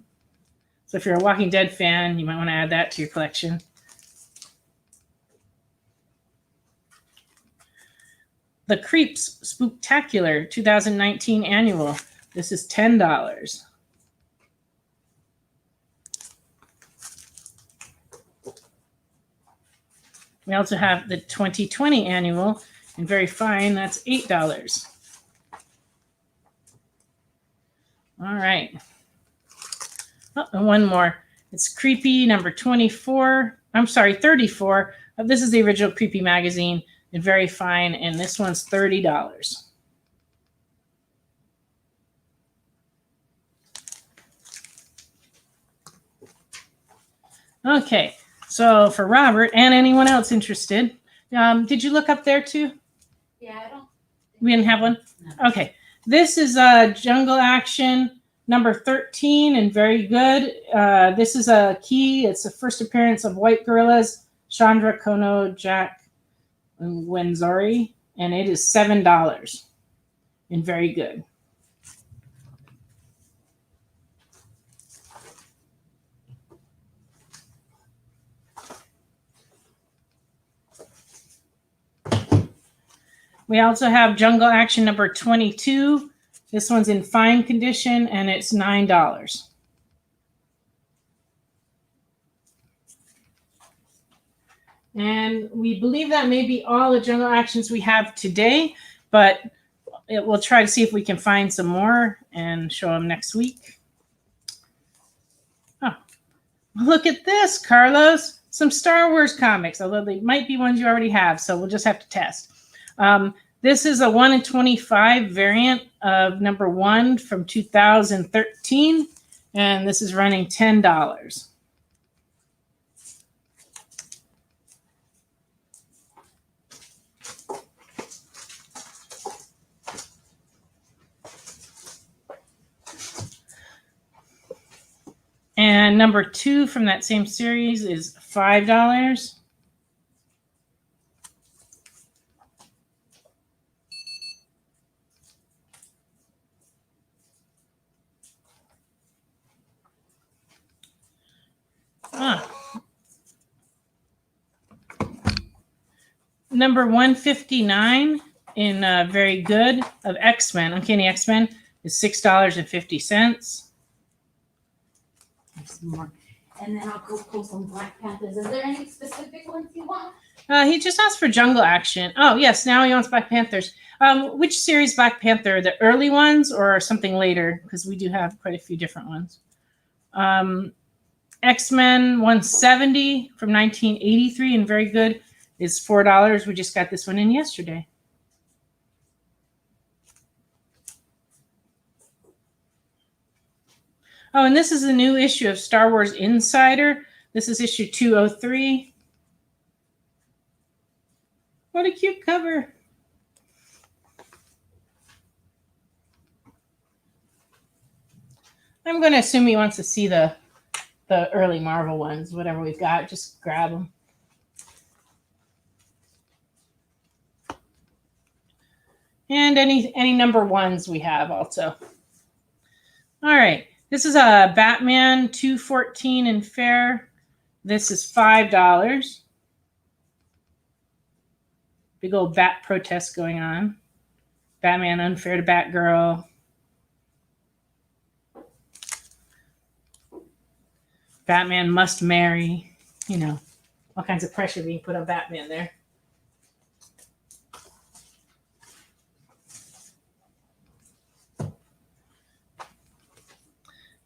So if you're a Walking Dead fan, you might want to add that to your collection. The Creeps Spooktacular 2019 Annual. This is $10. We also have the 2020 Annual, and very fine, that's $8. All right. Oh, and one more. It's Creepy number 24. I'm sorry, 34. This is the original Creepy magazine, and very fine, and this one's $30. Okay, so for Robert and anyone else interested, did you look up there too? Yeah, I don't. We didn't have one? No. Okay. This is Jungle Action number 13 and very good. This is a key. It's the first appearance of White Gorillas, Chandra Kono, Jack Wenzori, and it is $7 and very good. We also have Jungle Action number 22. This one's in fine condition and it's $9. And we believe that may be all the Jungle Actions we have today, but we'll try to see if we can find some more and show them next week. Oh, look at this, Carlos. Some Star Wars comics, although they might be ones you already have, so we'll just have to test. This is a 1 in 25 variant of number 1 from 2013, and this is running $10. And number 2 from that same series is $5. Number 159 in very good of X-Men, Uncanny X-Men, is $6.50. Some more. And then I'll go pull some Black Panthers. Is there any specific ones you want? He just asked for Jungle Action. Oh, yes, now he wants Black Panthers. Which series Black Panther? The early ones or something later? Because we do have quite a few different ones. X-Men 170 from 1983 and very good is $4. We just got this one in yesterday. Oh, and this is a new issue of Star Wars Insider. This is issue 203. What a cute cover. I'm going to assume he wants to see the early Marvel ones, whatever we've got. Just grab them. And any number ones we have also. All right. This is a Batman 214 in fair. This is $5. Big old bat protest going on. Batman unfair to Batgirl. Batman must marry. You know, all kinds of pressure being put on Batman there.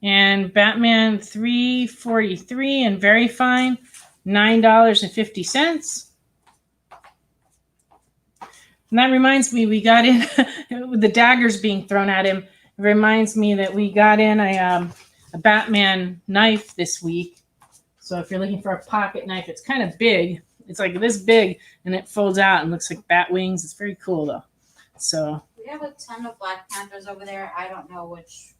And Batman 343 and very fine, $9.50. And that reminds me, we got in with the daggers being thrown at him. It reminds me that we got in a Batman knife this week. So if you're looking for a pocket knife, it's kind of big. It's like this big, and it folds out and looks like bat wings. It's very cool though. So, We have a ton of Black Panthers over there. I don't know which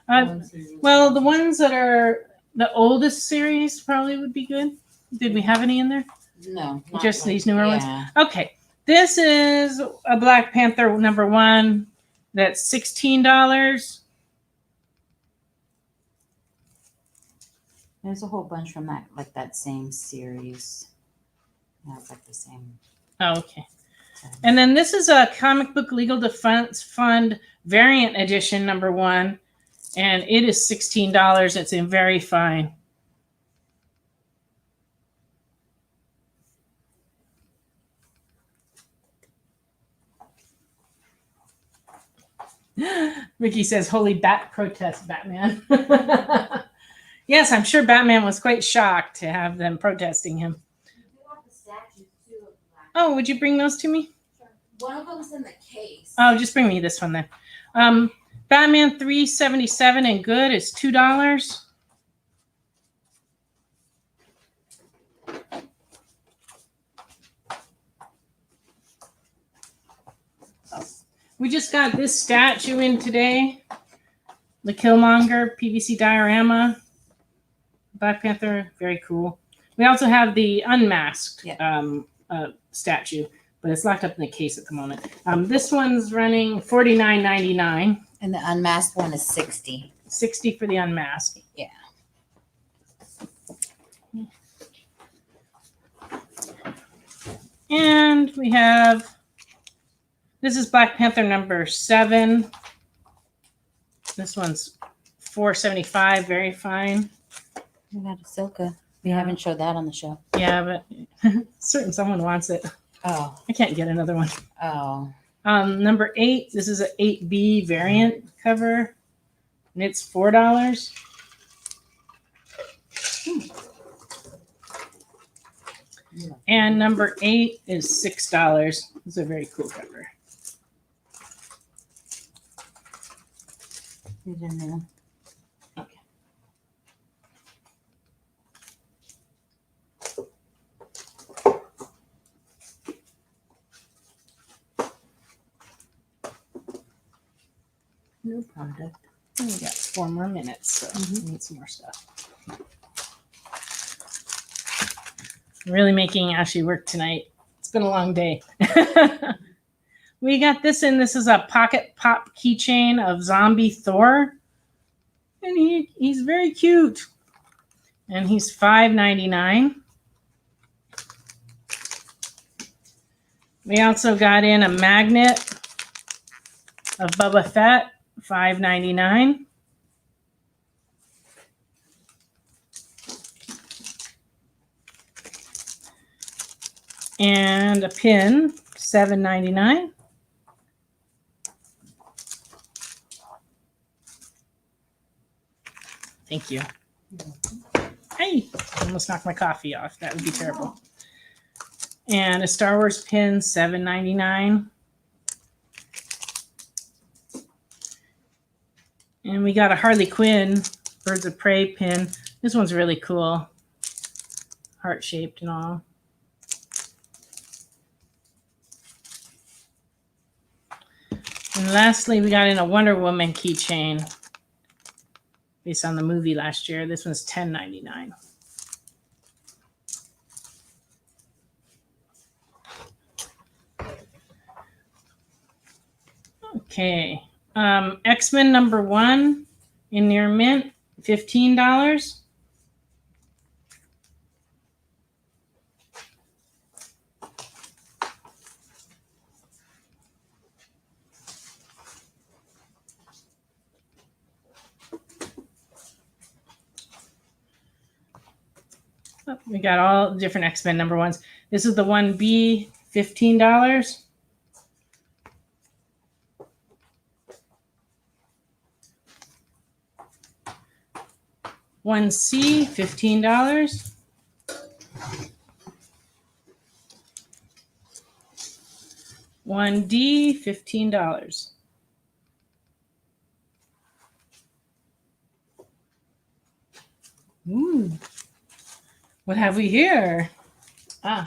ones he's using. well, the ones that are the oldest series probably would be good. Did we have any in there? No. not Just like- these newer ones? yeah. Okay, this is a Black Panther #1. That's $16. There's a whole bunch from that same series. Yeah, it's like the same. Oh, okay. And then this is a Comic Book Legal Defense Fund variant edition #1, and it is $16. It's in very fine. Ricky says, "Holy bat protest, Batman." Yes, I'm sure Batman was quite shocked to have them protesting him. We do have the statues too of Black. Oh, would you bring those to me? One of them's in the case. Oh, just bring me this one then. Batman 377 and good is $2. We just got this statue in today. The Killmonger PVC diorama. Black Panther, very cool. We also have the unmasked statue, but it's locked up in the case at the moment. This one's running $49.99. And the unmasked one is 60. $60 for the unmasked. Yeah. And we have, this is Black Panther #7. This one's $4.75, very fine. We got Ahsoka. We haven't showed that on the show. Yeah, but someone wants it. Oh. I can't get another one. Oh. #8, this is an 8B variant cover, and it's $4. And #8 is $6. It's a very cool cover. These are new. Okay. New product. We got 4 more minutes, so we need some more stuff. I'm really making Ashley work tonight. It's been a long day. We got this in. This is a pocket pop keychain of Zombie Thor. And he's very cute. And he's $5.99. We also got in a magnet of Boba Fett, $5.99. And a pin, $7.99. Thank you. Hey, almost knocked my coffee off. That would be terrible. And a Star Wars pin, $7.99. And we got a Harley Quinn Birds of Prey pin. This one's really cool. Heart-shaped and all. And lastly, we got in a Wonder Woman keychain based on the movie last year. This one's $10.99. Okay. X-Men #1 in near mint, $15. We got all different X-Men #1s. This is the 1B, $15. $1C, $15. $1D, $15. Ooh. What have we here? Ah,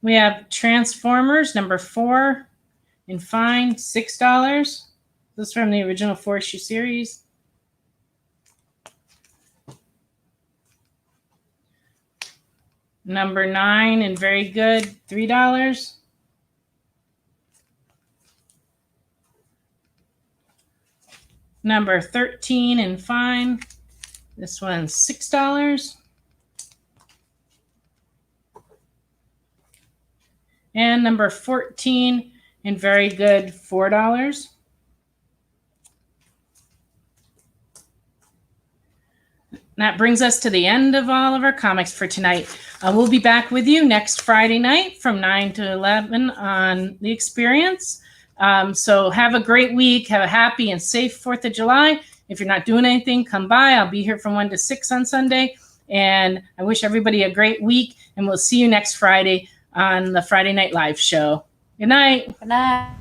We have Transformers number 4 in fine, $6. This is from the original 4-issue series. Number 9 in very good, $3. Number 13 in fine. This one's $6. And number 14 in very good, $4. That brings us to the end of all of our comics for tonight. We'll be back with you next Friday night from 9 to 11 on The Experience. So have a great week. Have a happy and safe 4th of July. If you're not doing anything, come by. I'll be here from 1 to 6 on Sunday. And I wish everybody a great week. And we'll see you next Friday on the Friday Night Live show. Good night. Good night.